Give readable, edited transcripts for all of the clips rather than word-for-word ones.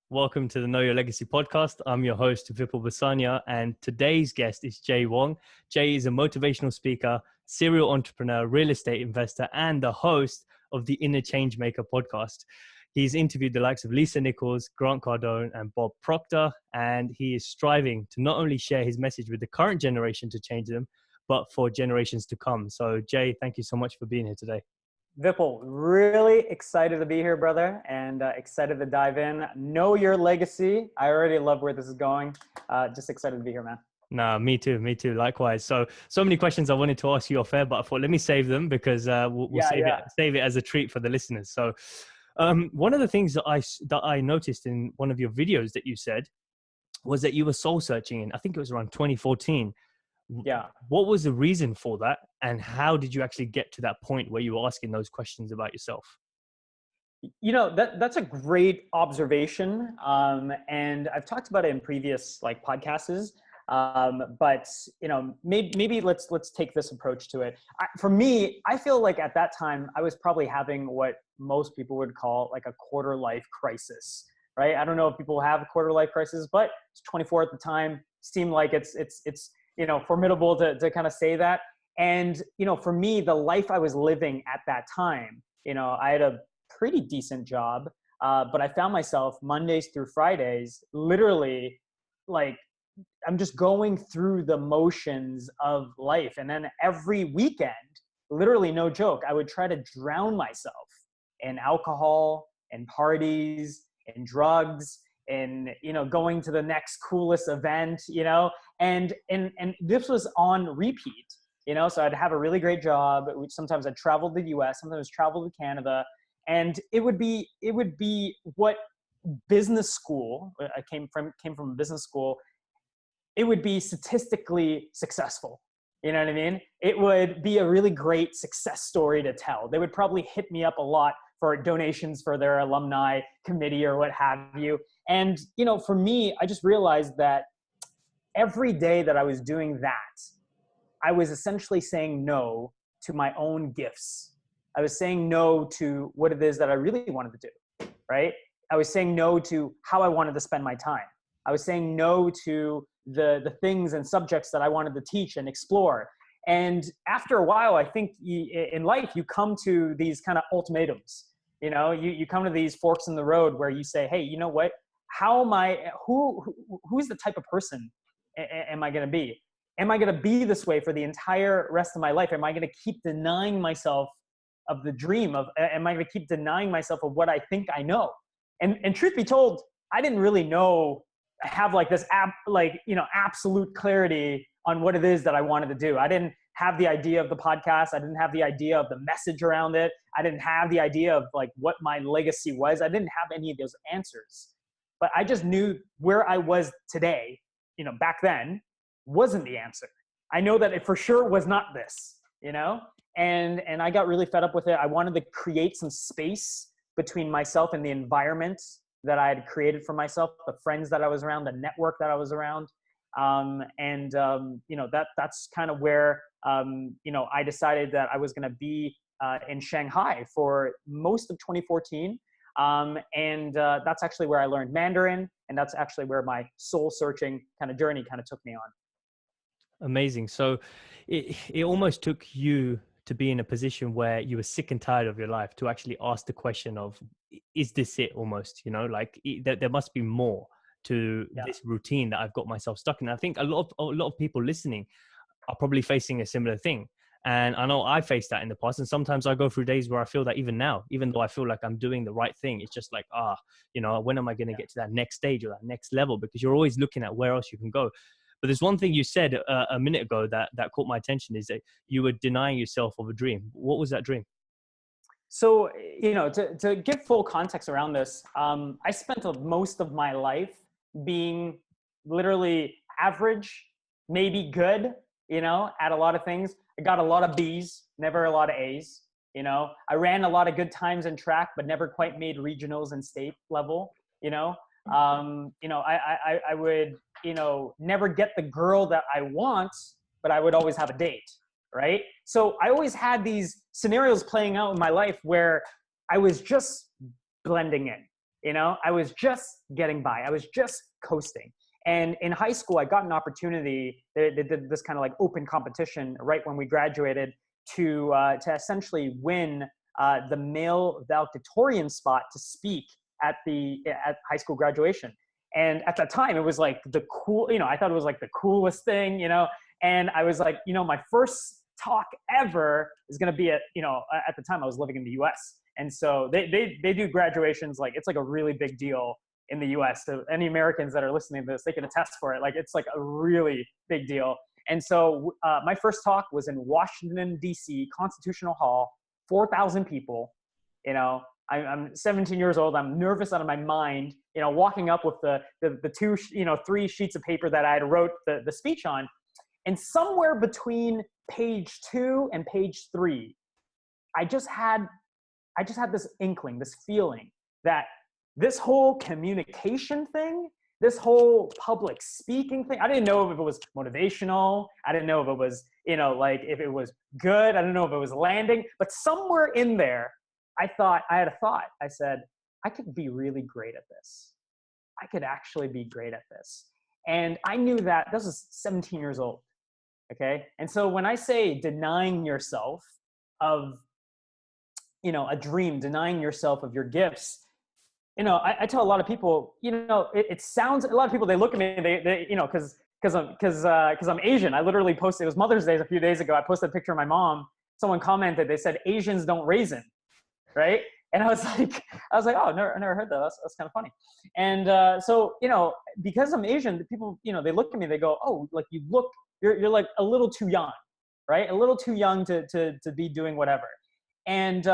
Welcome to the Know Your Legacy podcast. I'm your host, Vipul Basanya, and today's guest is Jay Wong. Jay is a motivational speaker, serial entrepreneur, real estate investor, and the host of the Inner Changemaker podcast. He's interviewed the likes of Lisa Nichols, Grant Cardone, and Bob Proctor, and he is striving to not only share his message with the current generation to change them, but for generations to come. So, Jay, thank you so much for being here today. Vipul, really excited to be here, brother, and excited to dive in. Know your legacy. I already love where this is going. Just excited to be here, man. Nah, me too. Likewise. So many questions I wanted to ask you off air, but I thought, let me save them because we'll save it as a treat for the listeners. So one of the things that I noticed in one of your videos that you said was that you were soul searching in, I think it was around 2014. Yeah. What was the reason for that? And how did you actually get to that point where you were asking those questions about yourself? You know, that's a great observation. And I've talked about it in previous podcasts. But you know, maybe let's take this approach to it. For me, I feel like at that time I was probably having what most people would call like a quarter life crisis, right? I don't know if people have a quarter life crisis, but it's 24 at the time. Seemed like it's formidable to kind of say that. And, for me, the life I was living at that time, I had a pretty decent job, but I found myself Mondays through Fridays, literally I'm just going through the motions of life. And then every weekend, literally no joke, I would try to drown myself in alcohol and parties and drugs and, going to the next coolest event, and this was on repeat, so I'd have a really great job. Sometimes I'd travel to the US, sometimes travel to Canada. And it would be what business school, I came from a business school. It would be statistically successful. You know what I mean? It would be a really great success story to tell. They would probably hit me up a lot for donations for their alumni committee or what have you. And, for me, I just realized that every day that I was doing that, I was essentially saying no to my own gifts. I was saying no to what it is that I really wanted to do, right? I was saying no to how I wanted to spend my time. I was saying no to the things and subjects that I wanted to teach and explore. And after a while, I think in life, you come to these kind of ultimatums. You come to these forks in the road where you say, hey, you know what? How am I, who's the type of person am I going to be? Am I going to be this way for the entire rest of my life? Am I going to keep denying myself of the dream am I going to keep denying myself of what I think I know? And truth be told, I didn't really have this absolute clarity on what it is that I wanted to do. I didn't have the idea of the podcast. I didn't have the idea of the message around it. I didn't have the idea of what my legacy was. I didn't have any of those answers, but I just knew where I was today, back then, wasn't the answer. I know that it for sure was not this, and I got really fed up with it. I wanted to create some space between myself and the environment that I had created for myself, the friends that I was around, the network that I was around. That's kind of where, I decided that I was going to be in Shanghai for most of 2014. That's actually where I learned Mandarin. And that's actually where my soul searching kind of journey kind of took me on. Amazing. So it almost took you to be in a position where you were sick and tired of your life to actually ask the question of, is this it almost, there must be more to this routine that I've got myself stuck in. I think a lot of people listening are probably facing a similar thing. And I know I faced that in the past. And sometimes I go through days where I feel that even now, even though I feel like I'm doing the right thing, it's just like, when am I going to get to that next stage or that next level? Because you're always looking at where else you can go. But there's one thing you said a minute ago that caught my attention, is that you were denying yourself of a dream. What was that dream? So, to give full context around this, I spent most of my life being literally average, maybe good, at a lot of things. I got a lot of B's, never a lot of A's. I ran a lot of good times in track, but never quite made regionals and state level. I would, never get the girl that I want, but I would always have a date, right? So I always had these scenarios playing out in my life where I was just blending in. You know, I was just getting by. I was just coasting. And in high school, I got an opportunity. They did this kind of like open competition right when we graduated to essentially win the male valedictorian spot to speak at high school graduation. And at that time, it was like the cool, you know, I thought it was like the coolest thing, you know. And I was like, you know, my first talk ever is going to be at, you know, at the time I was living in the US. And so they do graduations, like it's like a really big deal in the US. So any Americans that are listening to this, they can attest for it. Like it's like a really big deal. And so my first talk was in Washington, D.C., Constitutional Hall, 4,000 people. You know, I'm 17 years old. I'm nervous out of my mind, you know, walking up with the two, you know, 3 sheets of paper that I had wrote the speech on. And somewhere between page 2 and page 3, I just had this inkling, this feeling that this whole communication thing, this whole public speaking thing, I didn't know if it was motivational. I didn't know if it was, you know, like if it was good. I didn't know if it was landing, but somewhere in there, I had a thought. I said, I could be really great at this. I could actually be great at this. And I knew that this was 17 years old. Okay. And so when I say denying yourself of, you know, a dream, denying yourself of your gifts, you know, I tell a lot of people, you know, it sounds, a lot of people, they look at me, they you know, cause I'm Asian. I literally posted, it was Mother's Day a few days ago. I posted a picture of my mom. Someone commented, they said, Asians don't raisin, right? And I was like, oh, I never heard that. That's kind of funny. And so, you know, because I'm Asian, people, you know, they look at me, they go, oh, like you're like a little too young, right? A little too young to be doing whatever. And,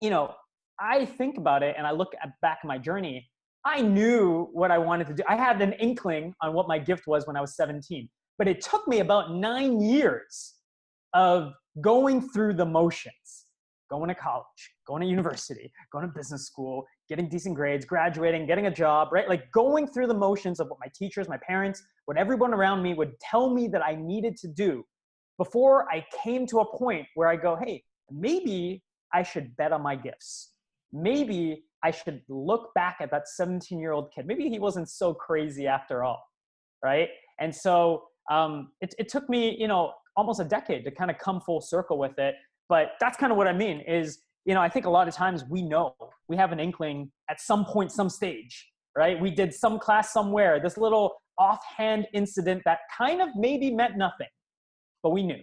you know, I think about it and I look back at my journey. I knew what I wanted to do. I had an inkling on what my gift was when I was 17, but it took me about 9 years of going through the motions, going to college, going to university, going to business school, getting decent grades, graduating, getting a job, right? Like going through the motions of what my teachers, my parents, what everyone around me would tell me that I needed to do before I came to a point where I go, hey, maybe I should bet on my gifts. Maybe I should look back at that 17-year-old kid. Maybe he wasn't so crazy after all, right? And so it took me, you know, almost a decade to kind of come full circle with it. But that's kind of what I mean is, you know, I think a lot of times we have an inkling at some point, some stage, right? We did some class somewhere, this little offhand incident that kind of maybe meant nothing, but we knew.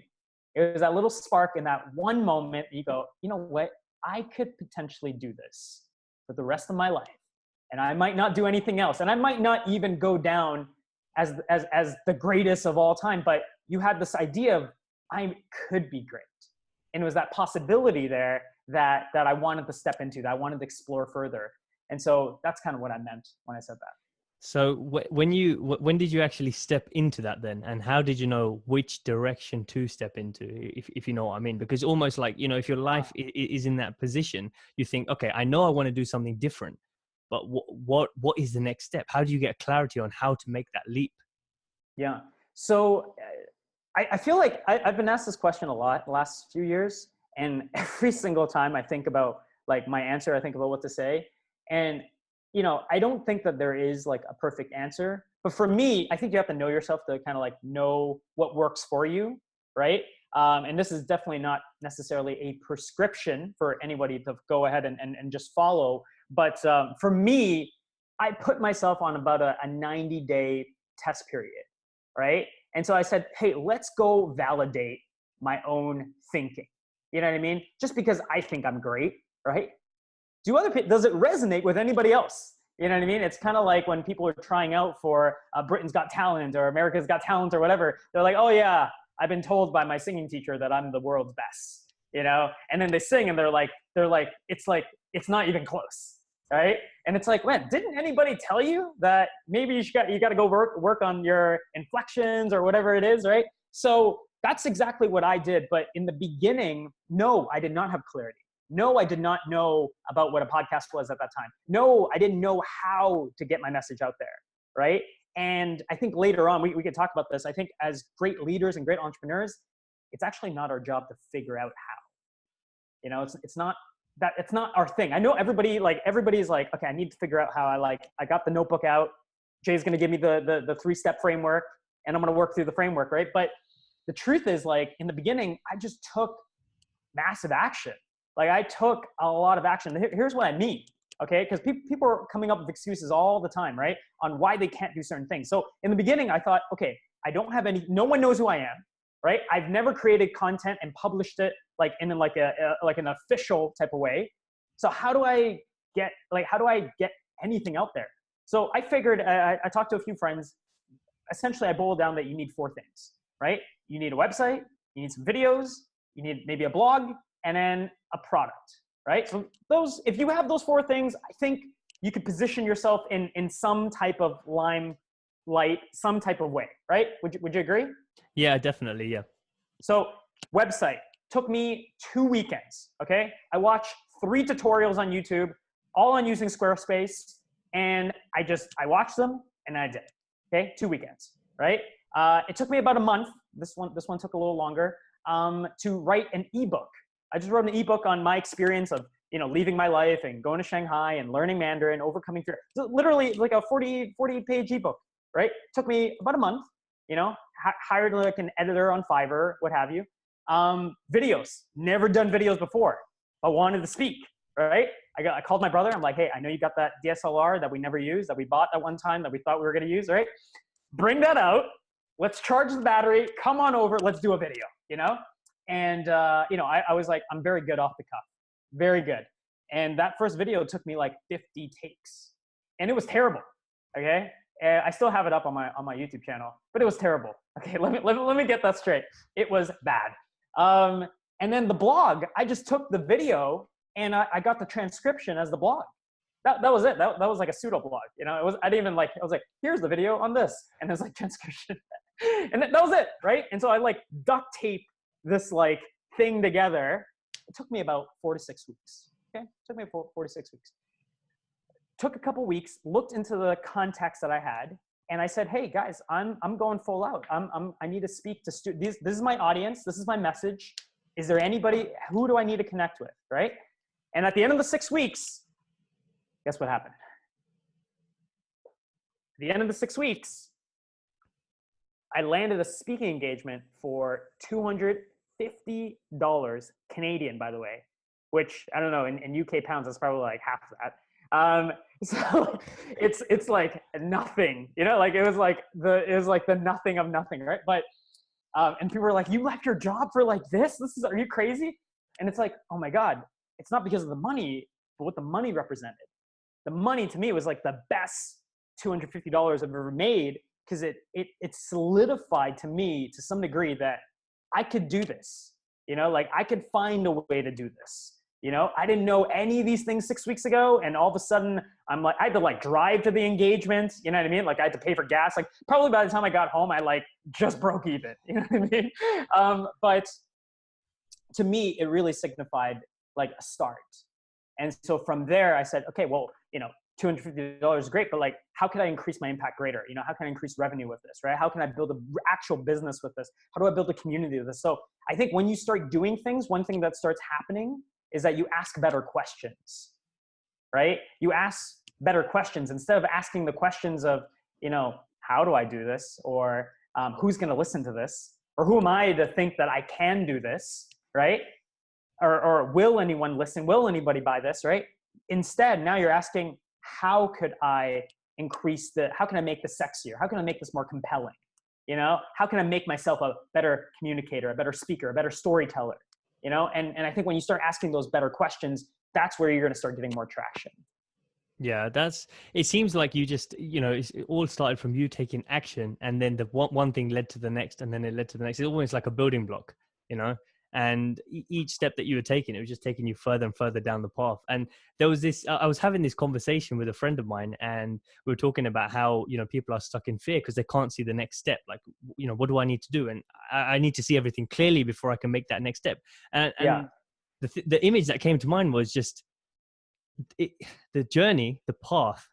It was that little spark in that one moment. You go, you know what? I could potentially do this for the rest of my life. And I might not do anything else. And I might not even go down as the greatest of all time, but you had this idea of I could be great. And it was that possibility there that I wanted to step into, that I wanted to explore further. And so that's kind of what I meant when I said that. So when did you actually step into that then? And how did you know which direction to step into, if you know what I mean? Because almost like, you know, if your life is in that position, you think, okay, I know I want to do something different, but what is the next step? How do you get clarity on how to make that leap? Yeah. So I feel like I've been asked this question a lot the last few years. And every single time I think about like my answer, I think about what to say. And you know, I don't think that there is like a perfect answer, but for me, I think you have to know yourself to kind of like know what works for you, right? And this is definitely not necessarily a prescription for anybody to go ahead and just follow. But for me, I put myself on about a 90-day test period, right? And so I said, hey, let's go validate my own thinking. You know what I mean? Just because I think I'm great, right? Does it resonate with anybody else? You know what I mean? It's kind of like when people are trying out for Britain's Got Talent or America's Got Talent or whatever. They're like, oh yeah, I've been told by my singing teacher that I'm the world's best, you know? And then they sing and they're like, it's not even close, right? And it's like, man, didn't anybody tell you that maybe you got to go work on your inflections or whatever it is, right? So that's exactly what I did. But in the beginning, no, I did not have clarity. No, I did not know about what a podcast was at that time. No, I didn't know how to get my message out there, right? And I think later on, we could talk about this. I think as great leaders and great entrepreneurs, it's actually not our job to figure out how. You know, it's not that it's not our thing. I know everybody's like, okay, I need to figure out how I got the notebook out. Jay's going to give me the 3-step framework and I'm going to work through the framework. Right. But the truth is, like, in the beginning, I just took massive action. Like, I took a lot of action. Here's what I mean. Okay. Because people are coming up with excuses all the time, right, on why they can't do certain things. So in the beginning, I thought, okay, I don't have no one knows who I am. Right. I've never created content and published it like in like an official type of way. So how do I get anything out there? So I figured, I talked to a few friends. Essentially, I boiled down that you need 4 things, right? You need a website, you need some videos, you need maybe a blog, and then a product, right? So if you have those 4 things, I think you could position yourself in some type of limelight, some type of way, right? Would you agree? Yeah, definitely. Yeah. So website took me 2 weekends. Okay. I watched 3 tutorials on YouTube, all on using Squarespace. And I watched them and I did it. Okay. 2 weekends, right? It took me about a month. This one took a little longer, to write an ebook. I just wrote an ebook on my experience of, leaving my life and going to Shanghai and learning Mandarin, overcoming fear. So literally like a 40 page ebook, right? Took me about a month, hired like an editor on Fiverr, what have you. Videos, never done videos before, but wanted to speak, right? I called my brother. I'm like, hey, I know you got that DSLR that we never used, that we bought that one time that we thought we were going to use, right? Bring that out. Let's charge the battery. Come on over. Let's do a video, And, I was like, I'm very good off the cuff, very good. And that first video took me like 50 takes and it was terrible. Okay. And I still have it up on my YouTube channel, but it was terrible. Okay. Let me get that straight. It was bad. And then the blog, I just took the video and I got the transcription as the blog. That was it. That was like a pseudo blog. I didn't even I was like, here's the video on this. And there's like transcription. And that was it. Right. And so I like duct tape this like thing together. It took me about 4 to 6 weeks. Okay. It took me 4 to 6 weeks. Took a couple weeks, looked into the contacts that I had. And I said, hey guys, I'm going full out. I need to speak to students. This is my audience. This is my message. Is there anybody, who do I need to connect with? Right. And at the end of the 6 weeks, guess what happened? At the end of the 6 weeks, I landed a speaking engagement for $250 Canadian, by the way, which I don't know, in UK pounds, that's probably like half of that. So it's like nothing, like it was like the nothing of nothing, right? But and people were like, you left your job for like this? Are you crazy? And it's like, oh my God, it's not because of the money, but what the money represented. The money to me was like the best $250 I've ever made, because it solidified to me to some degree that I could do this, like I could find a way to do this. I didn't know any of these things 6 weeks ago. And all of a sudden I'm like, I had to like drive to the engagement. You know what I mean? Like I had to pay for gas. Like probably by the time I got home, I like just broke even. You know what I mean? But to me, it really signified like a start. And so from there I said, okay, well, $250 is great, but like, how can I increase my impact greater? How can I increase revenue with this, right? How can I build an actual business with this? How do I build a community with this? So I think when you start doing things, one thing that starts happening is that you ask better questions, right? You ask better questions instead of asking the questions of, how do I do this? Or who's going to listen to this? Or who am I to think that I can do this, right? Or will anyone listen? Will anybody buy this, right? Instead, now you're asking, how can I make this sexier? How can I make this more compelling? How can I make myself a better communicator, a better speaker, a better storyteller? And I think when you start asking those better questions, that's where you're going to start getting more traction. Yeah, it seems like you just, it all started from you taking action, and then the one thing led to the next, and then it led to the next. It's almost like a building block, and each step that you were taking, it was just taking you further and further down the path. And there was this, I was having this conversation with a friend of mine, and we were talking about how, people are stuck in fear because they can't see the next step. Like, what do I need to do? And I need to see everything clearly before I can make that next step. And the image that came to mind was just the journey, the path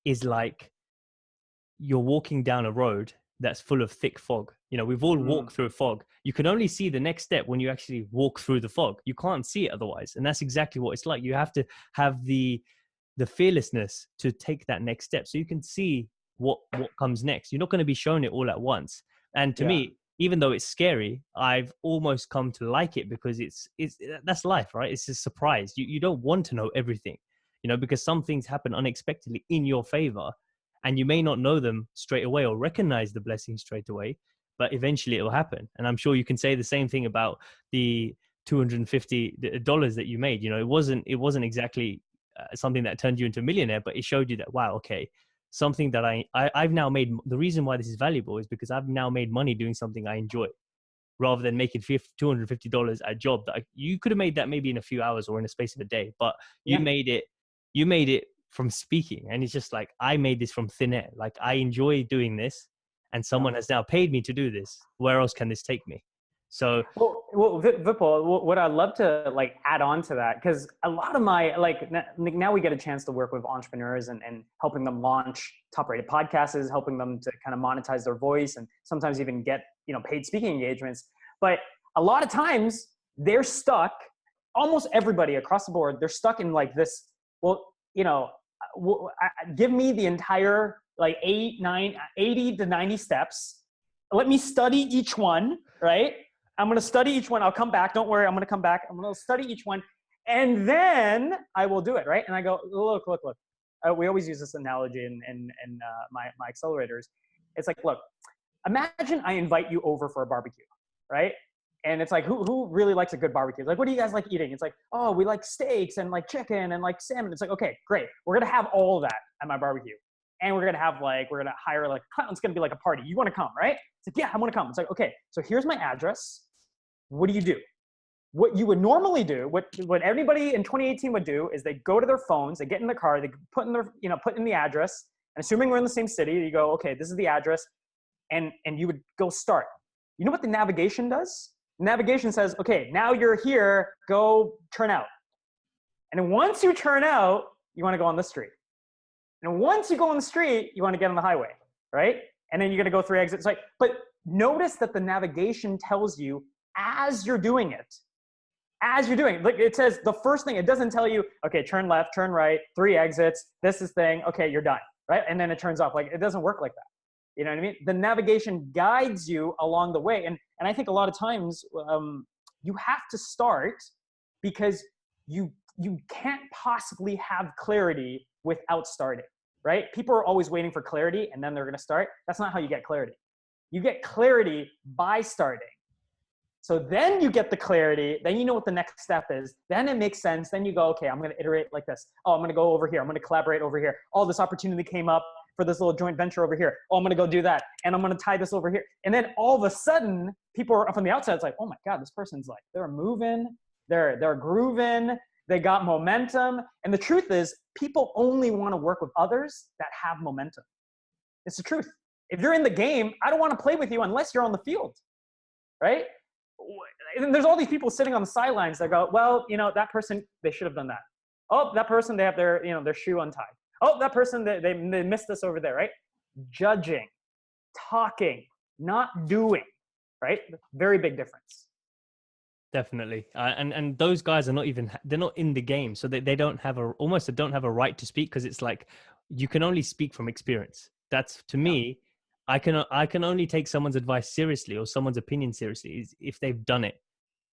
is like you're walking down a road that's full of thick fog. We've all Mm, walked through a fog. You can only see the next step when you actually walk through the fog. You can't see it otherwise. And that's exactly what it's like. You have to have the fearlessness to take that next step so you can see what comes next. You're not going to be shown it all at once. And to yeah. me, even though it's scary, I've almost come to like it because it's that's life, right? It's a surprise. You don't want to know everything, because some things happen unexpectedly in your favor, and you may not know them straight away or recognize the blessing straight away, but eventually it will happen. And I'm sure you can say the same thing about the $250 that you made. It wasn't exactly something that turned you into a millionaire, but it showed you that, wow, okay, something that I've now made. The reason why this is valuable is because I've now made money doing something I enjoy, rather than making $250 at a job that you could have made that maybe in a few hours or in a space of a day, but you Yeah. made it. You made it from speaking, and it's just like, I made this from thin air. Like, I enjoy doing this, and Yeah. someone has now paid me to do this. Where else can this take me? So Well, Vipul, what I'd love to like add on to that, because a lot of my now we get a chance to work with entrepreneurs and helping them launch top-rated podcasts, helping them to kind of monetize their voice, and sometimes even get paid speaking engagements. But a lot of times they're stuck. Almost everybody across the board, they're stuck in like this. Well, give me the entire like 80 to 90 steps. Let me study each one, right? I'm going to study each one. I'll come back. Don't worry. I'm going to come back. I'm going to study each one. And then I will do it, right? And I go, look. We always use this analogy in my accelerators. It's like, look, imagine I invite you over for a barbecue, right? And it's like, who really likes a good barbecue? Like, what do you guys like eating? It's like, oh, we like steaks and like chicken and like salmon. It's like, okay, great. We're going to have all of that at my barbecue. And we're going to hire like, it's going to be like a party. You want to come, right? It's like, yeah, I want to come. It's like, okay, so here's my address. What do you do? What you would normally do, what everybody in 2018 would do, is they go to their phones, they get in the car, they put in the address, and assuming we're in the same city, you go, okay, this is the address, and you would go start. You know what the navigation does? Navigation says, okay, now you're here, go turn out. And then once you turn out, you want to go on the street. And once you go on the street, you want to get on the highway, right? And then you're going to go through exits. But notice that the navigation tells you as you're doing it. Like it says the first thing, it doesn't tell you, okay, turn left, turn right, 3 exits, this is thing, okay, you're done, right? And then it turns off. Like, it doesn't work like that. You know what I mean? The navigation guides you along the way. And I think a lot of times you have to start because you can't possibly have clarity without starting, right? People are always waiting for clarity and then they're going to start. That's not how you get clarity. You get clarity by starting. So then you get the clarity, then you know what the next step is. Then it makes sense. Then you go, okay, I'm going to iterate like this. Oh, I'm going to go over here. I'm going to collaborate over here. Oh, this opportunity came up for this little joint venture over here. Oh, I'm going to go do that. And I'm going to tie this over here. And then all of a sudden, people are from the outside, it's like, oh my God, this person's like, they're moving, they're grooving, they got momentum. And the truth is, people only want to work with others that have momentum. It's the truth. If you're in the game, I don't want to play with you unless you're on the field, right? And there's all these people sitting on the sidelines that go, well, that person, they should have done that. Oh, that person, they have their shoe untied. Oh, that person, they missed this over there, right? Judging, talking, not doing, right? Very big difference. definitely. And those guys are they're not in the game. So they don't have a right to speak, because it's like, you can only speak from experience. That's, to Yeah. me, I can only take someone's advice seriously or someone's opinion seriously is if they've done it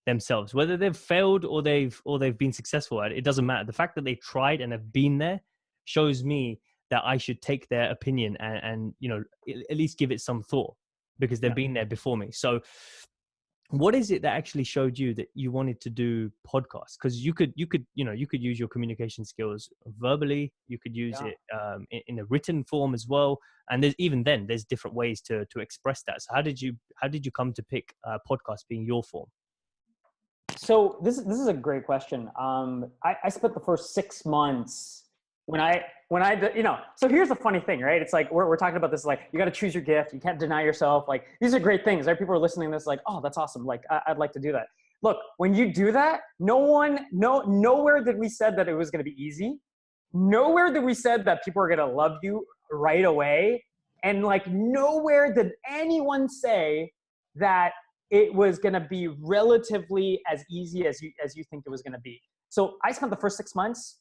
themselves. Whether they've failed or they've been successful at it, it doesn't matter. The fact that they tried and have been there shows me that I should take their opinion and at least give it some thought, because they've Yeah. been there before me. So what is it that actually showed you that you wanted to do podcasts? Because you could use your communication skills verbally, you could use Yeah. it in a written form as well, and there's different ways to express that. So how did you come to pick podcast being your form? So this is a great question. I spent the first 6 months so here's the funny thing, right? It's like, we're talking about this, like, you got to choose your gift. You can't deny yourself. Like, these are great things, right? People are listening to this like, oh, that's awesome. Like, I'd like to do that. Look, when you do that, nowhere did we said that it was going to be easy. Nowhere did we said that people are going to love you right away. And like, nowhere did anyone say that it was going to be relatively as easy as you think it was going to be. So I spent the first 6 months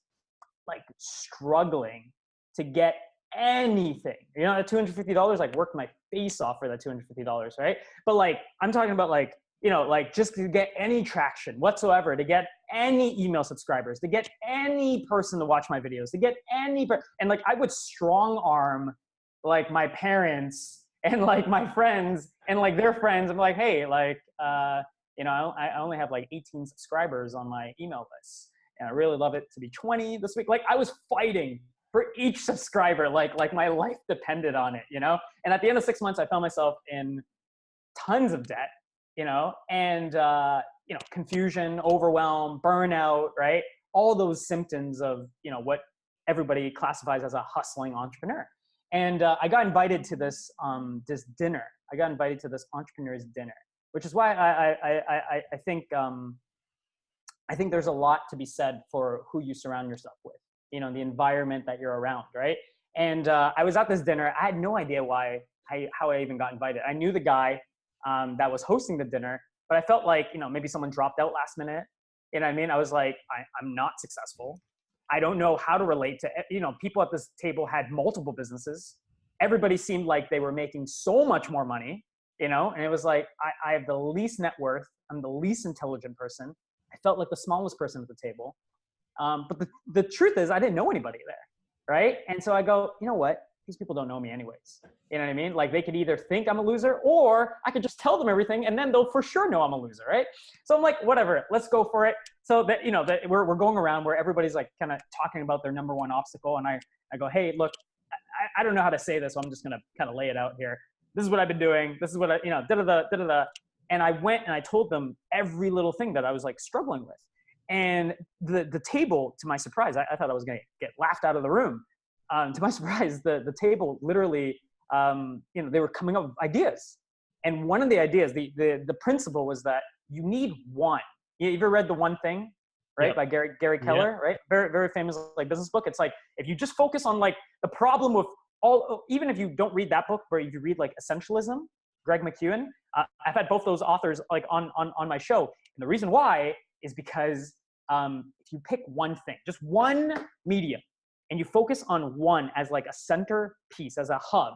like struggling to get anything. You know, at $250, like worked my face off for that $250, right? But like I'm talking about like, you know, like just to get any traction whatsoever, to get any email subscribers, to get any person to watch my videos, to get and like I would strong arm like my parents and like my friends and like their friends. I'm like, hey, like, you know, I only have like 18 subscribers on my email list, and I really love it to be 20 this week. Like I was fighting for each subscriber, like my life depended on it, you know? And at the end of 6 months, I found myself in tons of debt, you know, and, you know, confusion, overwhelm, burnout, right? All those symptoms of, you know, what everybody classifies as a hustling entrepreneur. And I got invited to this dinner. I got invited to this entrepreneur's dinner, which is why I think there's a lot to be said for who you surround yourself with, you know, the environment that you're around, right? And I was at this dinner. I had no idea how I even got invited. I knew the guy that was hosting the dinner, but I felt like, you know, maybe someone dropped out last minute. You know what I mean? I was like, I'm not successful. I don't know how to relate to, you know, people at this table had multiple businesses. Everybody seemed like they were making so much more money, you know? And it was like, I have the least net worth. I'm the least intelligent person. I felt like the smallest person at the table. But the truth is I didn't know anybody there, right? And so I go, you know what? These people don't know me anyways. You know what I mean? Like they could either think I'm a loser or I could just tell them everything and then they'll for sure know I'm a loser, right? So I'm like, whatever, let's go for it. So that, you know, that we're going around where everybody's like kind of talking about their number one obstacle. And I go, hey, look, I don't know how to say this, so I'm just going to kind of lay it out here. This is what I've been doing. This is what I, you know, da-da-da. And I went and I told them every little thing that I was like struggling with. And the table, to my surprise, I thought I was going to get laughed out of the room. To my surprise, the table literally, you know, they were coming up with ideas. And one of the ideas, the principle was that you need one. You ever read The One Thing, right? Yep. By Gary Keller, yep. Right? Very, very famous like business book. It's like, if you just focus on like the problem with all, even if you don't read that book, but if you read like Essentialism, Greg McKeown, I've had both those authors like on my show. And the reason why is because if you pick one thing, just one medium, and you focus on one as like a center piece, as a hub,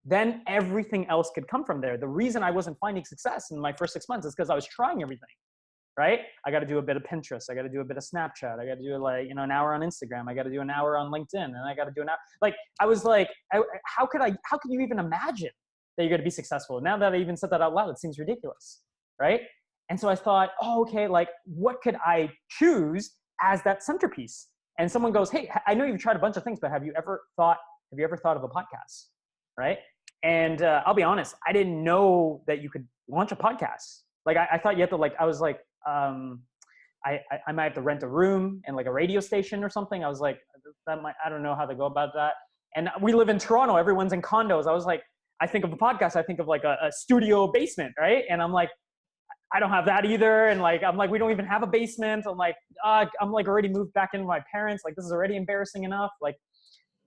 then everything else could come from there. The reason I wasn't finding success in my first 6 months is because I was trying everything, right? I got to do a bit of Pinterest. I got to do a bit of Snapchat. I got to do like, you know, an hour on Instagram. I got to do an hour on LinkedIn, and I got to do an hour. Like, I was like, how could you even imagine that you're going to be successful? Now that I even said that out loud, it seems ridiculous, right? And so I thought, oh, okay, like what could I choose as that centerpiece? And someone goes, hey, I know you've tried a bunch of things, but have you ever thought of a podcast, right? And I'll be honest, I didn't know that you could launch a podcast. Like I thought you had to like, I was like, I might have to rent a room and like a radio station or something. I was like, I don't know how to go about that. And we live in Toronto, everyone's in condos. I was like, I think of a podcast, I think of like a studio basement, right? And I'm like, I don't have that either. And like, I'm like, we don't even have a basement. I'm like already moved back in with my parents. Like, this is already embarrassing enough. Like,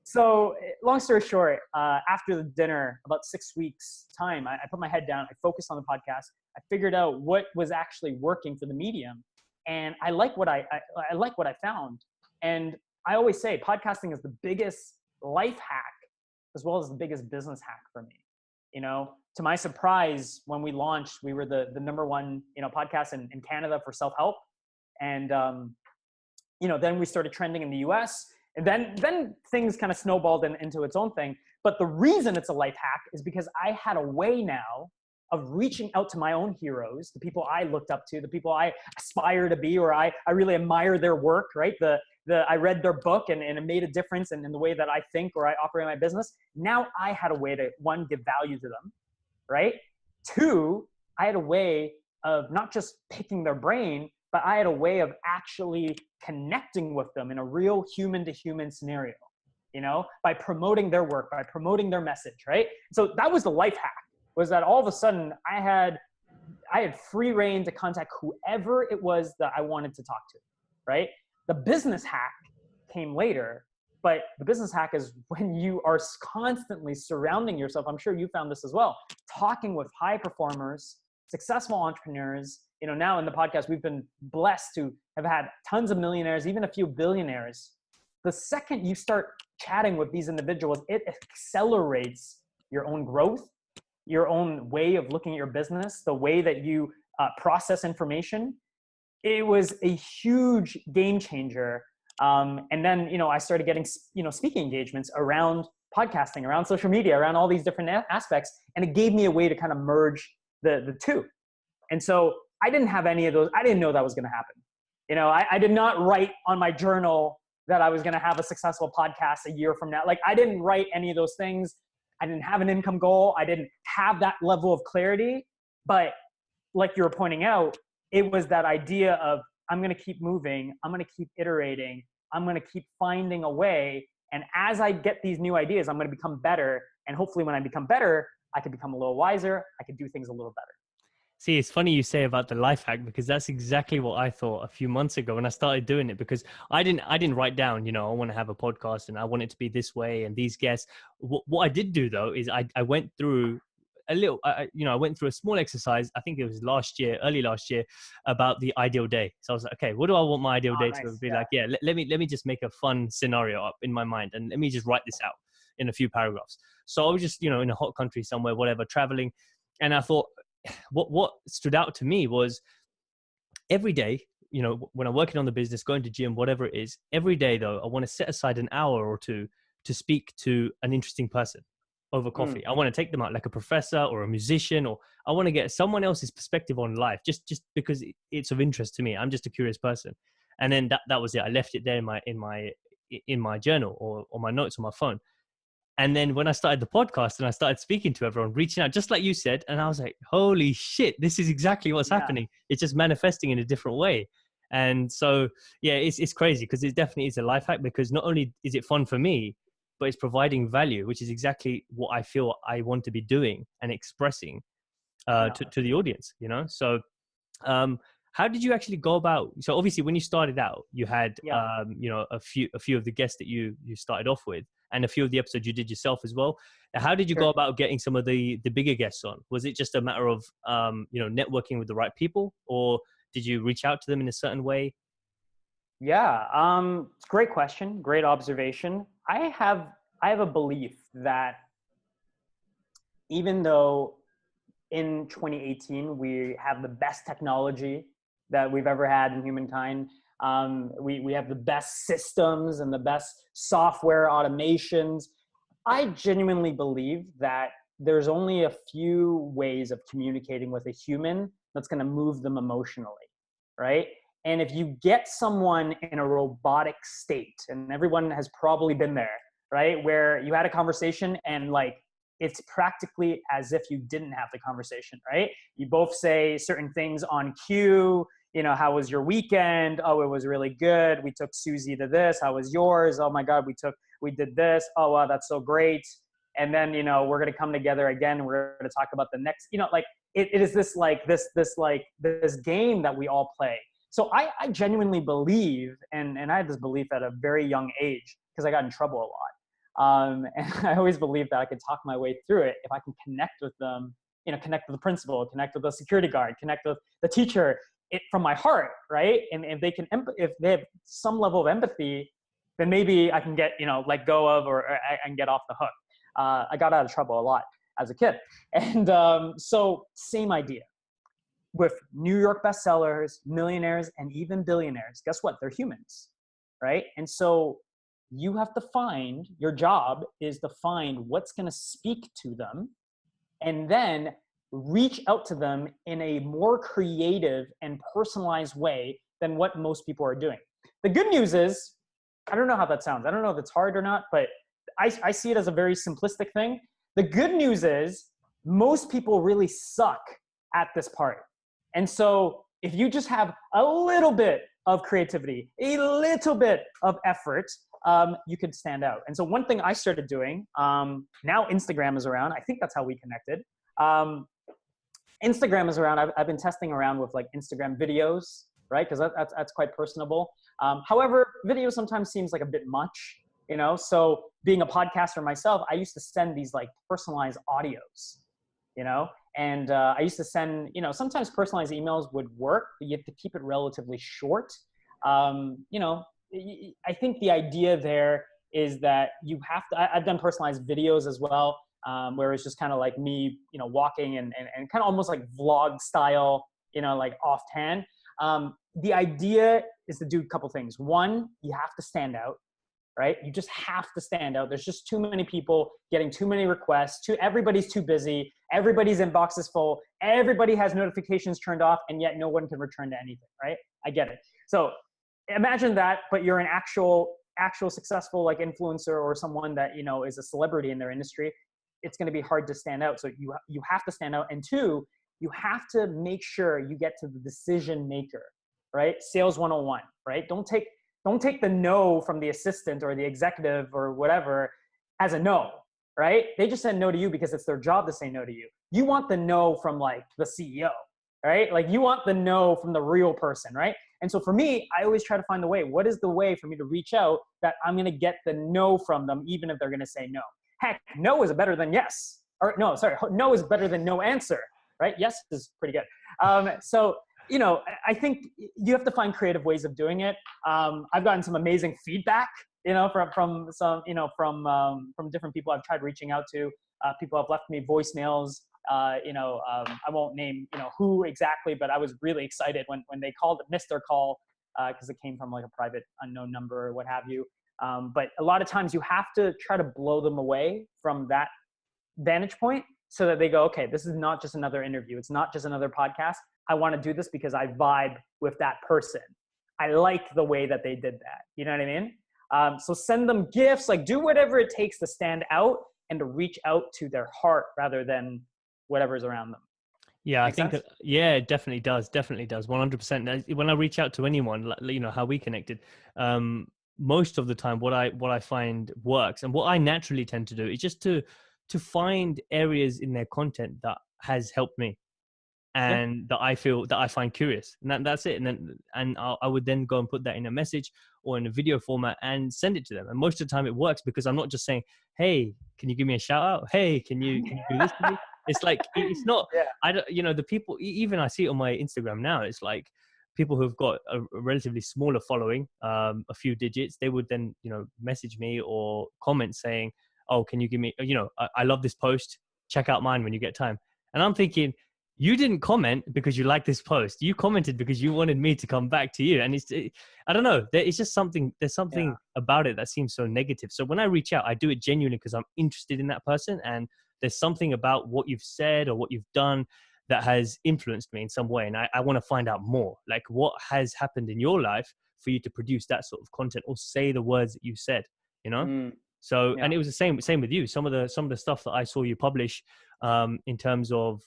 so long story short, after the dinner, about 6 weeks time, I put my head down, I focused on the podcast. I figured out what was actually working for the medium. And I like what I like what I found. And I always say podcasting is the biggest life hack as well as the biggest business hack for me. You know, to my surprise, when we launched, we were the number one, you know, podcast in Canada for self-help. And, you know, then we started trending in the US, and then things kind of snowballed into its own thing. But the reason it's a life hack is because I had a way now of reaching out to my own heroes, the people I looked up to, the people I aspire to be, or I really admire their work, right? I read their book and it made a difference in the way that I think or I operate my business. Now I had a way to, one, give value to them, right? Two, I had a way of not just picking their brain, but I had a way of actually connecting with them in a real human to human scenario, you know, by promoting their work, by promoting their message, right? So that was the life hack, was that all of a sudden I had free reign to contact whoever it was that I wanted to talk to, right? The business hack came later, But the business hack is when you are constantly surrounding yourself. I'm sure you found this as well, talking with high performers, successful entrepreneurs. Now in the podcast, we've been blessed to have had tons of millionaires, even a few billionaires. The second you start chatting with these individuals, it accelerates your own growth, your own way of looking at your business, the way that you process information. It was a huge game changer. And then, I started getting, speaking engagements around podcasting, around social media, around all these different aspects. And it gave me a way to kind of merge the two. And so I didn't have any of those. I didn't know that was going to happen. I did not write on my journal that I was going to have a successful podcast a year from now. Like, I didn't write any of those things. I didn't have an income goal. I didn't have that level of clarity. But like you were pointing out, it was that idea of, I'm going to keep moving. I'm going to keep iterating. I'm going to keep finding a way. And as I get these new ideas, I'm going to become better. And hopefully when I become better, I could become a little wiser. I could do things a little better. See, it's funny you say about the life hack, because that's exactly what I thought a few months ago when I started doing it, because I didn't write down, I want to have a podcast and I want it to be this way and these guests. What I did do though, is I went through a little, I went through a small exercise. I think it was early last year, about the ideal day. So I was like, okay, what do I want my ideal day to be like? Yeah, let me just make a fun scenario up in my mind and let me just write this out in a few paragraphs. So I was just, in a hot country somewhere, whatever, traveling. And I thought, what stood out to me was every day, when I'm working on the business, going to gym, whatever it is, every day though, I want to set aside an hour or two to speak to an interesting person over coffee. I want to take them out like a professor or a musician, or I want to get someone else's perspective on life, just because it's of interest to me. I'm just a curious person. And then that was it. I left it there in my journal or my notes on my phone. And then when I started the podcast and I started speaking to everyone, reaching out, just like you said, and I was like, holy shit, this is exactly what's happening. It's just manifesting in a different way. And so, yeah, it's crazy, because it definitely is a life hack, because not only is it fun for me, but it's providing value, which is exactly what I feel I want to be doing and expressing to the audience, So how did you actually go about? So obviously when you started out, you had, a few of the guests that you started off with, and a few of the episodes you did yourself as well. How did you go about getting some of the bigger guests on? Was it just a matter of, networking with the right people, or did you reach out to them in a certain way? Yeah. Great question. Great observation. I have a belief that even though in 2018, we have the best technology that we've ever had in humankind. We have the best systems and the best software automations. I genuinely believe that there's only a few ways of communicating with a human that's going to move them emotionally, right? And if you get someone in a robotic state, and everyone has probably been there, right? Where you had a conversation and like, it's practically as if you didn't have the conversation, right? You both say certain things on cue. How was your weekend? Oh, it was really good. We took Susie to this. How was yours? Oh my God, we did this. Oh, wow, that's so great. And then, we're going to come together again. We're going to talk about the next, it is this game that we all play. So I genuinely believe, and I had this belief at a very young age, because I got in trouble a lot. And I always believed that I could talk my way through it if I can connect with them, connect with the principal, connect with the security guard, connect with the teacher, from my heart, right? And if they have some level of empathy, then maybe I can get, let go of, or I can get off the hook. I got out of trouble a lot as a kid. And so same idea. With New York bestsellers, millionaires, and even billionaires, guess what? They're humans, right? And so you have to find, your job is to find what's going to speak to them, and then reach out to them in a more creative and personalized way than what most people are doing. The good news is, I don't know how that sounds. I don't know if it's hard or not, but I see it as a very simplistic thing. The good news is most people really suck at this part. And so if you just have a little bit of creativity, a little bit of effort, you could stand out. And so one thing I started doing, now Instagram is around. I think that's how we connected. Instagram is around. I've been testing around with like Instagram videos, right? Because that's quite personable. However, video sometimes seems like a bit much. you know? So being a podcaster myself, I used to send these like personalized audios, you know? And I used to send, you know, sometimes personalized emails would work, but you have to keep it relatively short. You know, I think the idea there is that you have to, I've done personalized videos as well, where it's just kind of like me, you know, walking and kind of almost like vlog style, you know, like offhand. The idea is to do a couple things. One, you have to stand out, right? You just have to stand out. There's just too many people getting too many requests. Everybody's too busy. Everybody's inbox is full. Everybody has notifications turned off, and yet no one can return to anything, right? I get it. So imagine that, but you're an actual successful like influencer or someone that, you know, is a celebrity in their industry. It's going to be hard to stand out. So you have to stand out. And two, you have to make sure you get to the decision maker, right? Sales 101, right? Don't take the no from the assistant or the executive or whatever as a no, right? They just said no to you because it's their job to say no to you. You want the no from like the CEO, right? Like you want the no from the real person, right? And so for me, I always try to find the way. What is the way for me to reach out that I'm going to get the no from them, even if they're going to say no? Heck, no is better than yes. Or no, sorry, no is better than no answer, right? Yes is pretty good. So, you know, I think you have to find creative ways of doing it. I've gotten some amazing feedback, you know, from some, you know, from different people I've tried reaching out to. People have left me voicemails. You know, I won't name, you know, who exactly, but I was really excited when they missed their call because it came from like a private unknown number or what have you. But a lot of times you have to try to blow them away from that vantage point so that they go, okay, this is not just another interview. It's not just another podcast. I want to do this because I vibe with that person. I like the way that they did that. You know what I mean? So send them gifts, like do whatever it takes to stand out and to reach out to their heart rather than whatever's around them. Yeah, I Make think sense? yeah, it definitely does. Definitely does. 100%. When I reach out to anyone, you know, how we connected, most of the time what I find works and what I naturally tend to do is just to find areas in their content that has helped me Yeah. and that I feel that I find curious, and that's it. And then I would then go and put that in a message or in a video format and send it to them. And most of the time it works because I'm not just saying, "Hey, can you give me a shout out? Hey, can you do this for me?" It's like it's not. Yeah. I don't. You know, the people. Even I see it on my Instagram now. It's like people who've got a relatively smaller following, a few digits. They would then, you know, message me or comment saying, "Oh, can you give me? You know, I love this post. Check out mine when you get time." And I'm thinking, you didn't comment because you like this post. You commented because you wanted me to come back to you. And I don't know. It's just something. There's something Yeah. about it that seems so negative. So when I reach out, I do it genuinely because I'm interested in that person, and there's something about what you've said or what you've done that has influenced me in some way, and I want to find out more. Like, what has happened in your life for you to produce that sort of content or say the words that you said? You know. Mm, So, yeah. and it was the same with you. Some of the stuff that I saw you publish, in terms of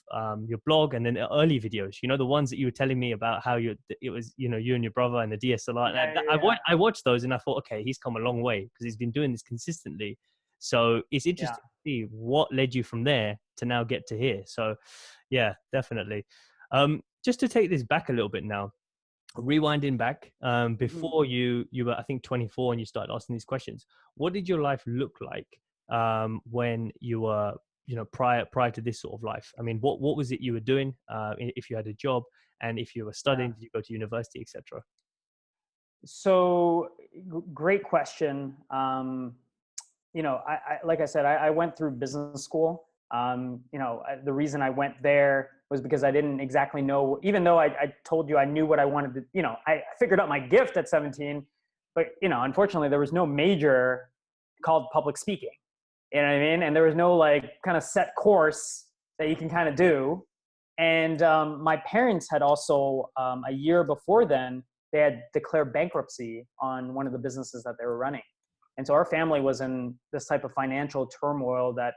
your blog and then early videos, you know, the ones that you were telling me about how it was, you know, you and your brother and the DSLR. Yeah. And Yeah. I watched those and I thought, okay, he's come a long way because he's been doing this consistently. So it's Yeah. interesting to see what led you from there to now get to here. So yeah, definitely. Just to take this back a little bit now, rewinding back, Mhm. before you were, I think, 24 and you started asking these questions. What did your life look like when you were, you know, prior to this sort of life? I mean, what was it you were doing, if you had a job, and if you were Yeah. studying, did you go to university, etc.? So great question. You know, like I said, I went through business school. You know, the reason I went there was because I didn't exactly know, even though I told you I knew what I wanted to, you know, I figured out my gift at 17, but, you know, unfortunately there was no major called public speaking, you know what I mean? And there was no like kind of set course that you can kind of do. And my parents had also, a year before then, they had declared bankruptcy on one of the businesses that they were running. And so our family was in this type of financial turmoil that,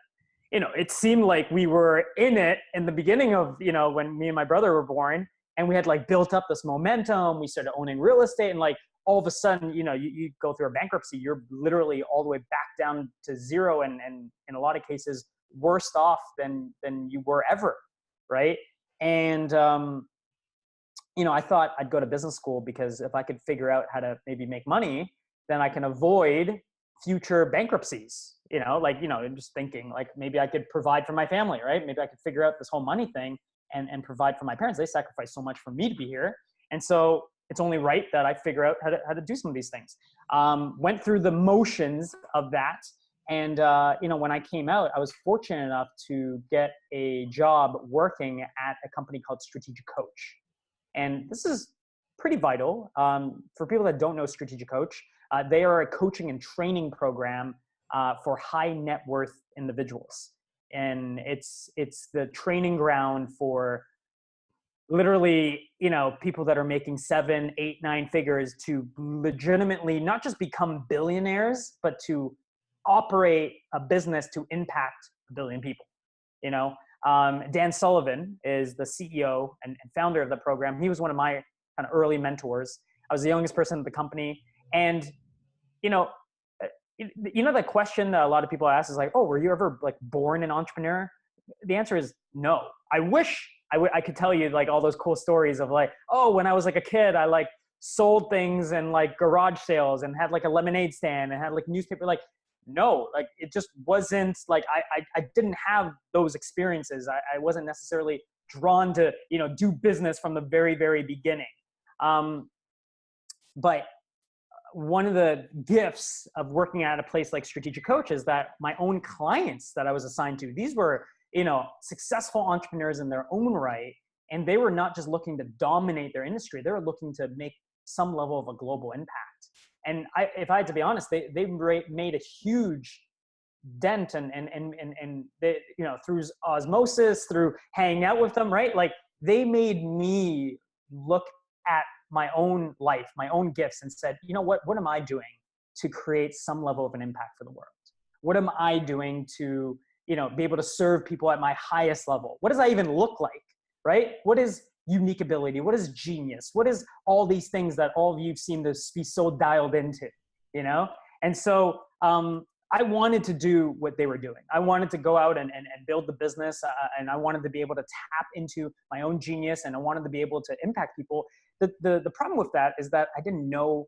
you know, it seemed like we were in it in the beginning of, you know, when me and my brother were born, and we had like built up this momentum. We started owning real estate, and like all of a sudden, you know, you go through a bankruptcy, you're literally all the way back down to zero. And in a lot of cases, worse off than you were ever. Right. And, you know, I thought I'd go to business school because if I could figure out how to maybe make money, then I can avoid future bankruptcies, I'm just thinking like maybe I could provide for my family, right? Maybe I could figure out this whole money thing and provide for my parents. They sacrificed so much for me to be here. And so it's only right that I figure out how to do some of these things. Went through the motions of that. And, when I came out, I was fortunate enough to get a job working at a company called Strategic Coach. And this is pretty vital. For people that don't know Strategic Coach, they are a coaching and training program for high net worth individuals. And it's the training ground for literally, people that are making 7, 8, 9 figures to legitimately not just become billionaires, but to operate a business to impact a billion people. Dan Sullivan is the CEO and founder of the program. He was one of my kind of early mentors. I was the youngest person in the company. And, the question that a lot of people ask is like, oh, were you ever like born an entrepreneur? The answer is no. I wish I could tell you like all those cool stories of like, oh, when I was like a kid, I like sold things and like garage sales and had like a lemonade stand and had like newspaper. Like, no, like it just wasn't like, I didn't have those experiences. I wasn't necessarily drawn to, do business from the very, very beginning. But one of the gifts of working at a place like Strategic Coach is that my own clients that I was assigned to, these were, successful entrepreneurs in their own right. And they were not just looking to dominate their industry. They were looking to make some level of a global impact. And if I had to be honest, they made a huge dent and they, through osmosis, through hanging out with them, right? Like they made me look at my own life, my own gifts and said, what am I doing to create some level of an impact for the world? What am I doing to, be able to serve people at my highest level? What does that even look like, right? What is unique ability? What is genius? What is all these things that all of you seem to be so dialed into, And so I wanted to do what they were doing. I wanted to go out and build the business and I wanted to be able to tap into my own genius and I wanted to be able to impact people. The problem with that is that I didn't know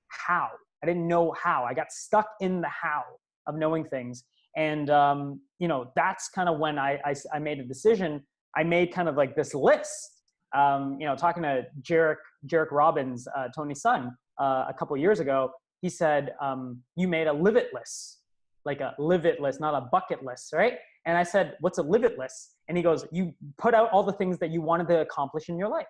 how. I got stuck in the how of knowing things. And, that's kind of when I made a decision. I made kind of like this list, talking to Jarek Robbins, Tony's son, a couple of years ago. He said, you made a live it list, like a live it list, not a bucket list, right? And I said, what's a live it list? And he goes, you put out all the things that you wanted to accomplish in your life,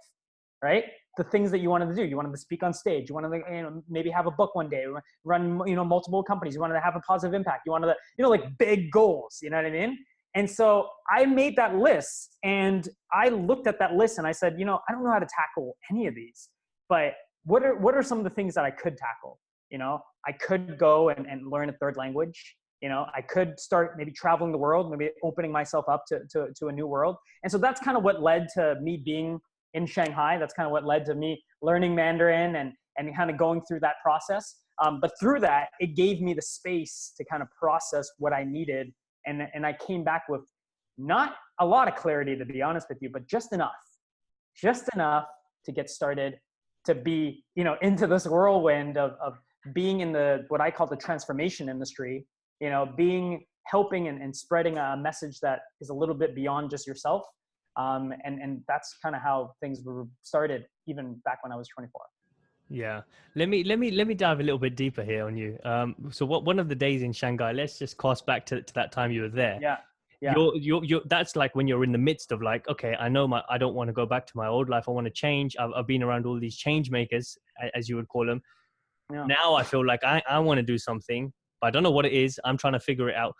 right? The things that you wanted to do. You wanted to speak on stage. You wanted to, maybe have a book one day, run, multiple companies. You wanted to have a positive impact. You wanted to, like big goals, you know what I mean? And so I made that list and I looked at that list and I said, I don't know how to tackle any of these, but what are some of the things that I could tackle? I could go and learn a third language. I could start maybe traveling the world, maybe opening myself up to a new world. And so that's kind of what led to me being in Shanghai. That's kind of what led to me learning Mandarin and kind of going through that process. But through that, it gave me the space to kind of process what I needed. And I came back with not a lot of clarity, to be honest with you, but just enough to get started, to be, into this whirlwind of being in what I call the transformation industry, helping and spreading a message that is a little bit beyond just yourself. And that's kind of how things were started, even back when I was 24. Yeah. Let me dive a little bit deeper here on you. So one of the days in Shanghai, let's just cast back to that time you were there. Yeah. Yeah. You're that's like when you're in the midst of like, okay, I know I don't want to go back to my old life. I want to change. I've been around all these change makers, as you would call them. Yeah. Now I feel like I want to do something, but I don't know what it is. I'm trying to figure it out.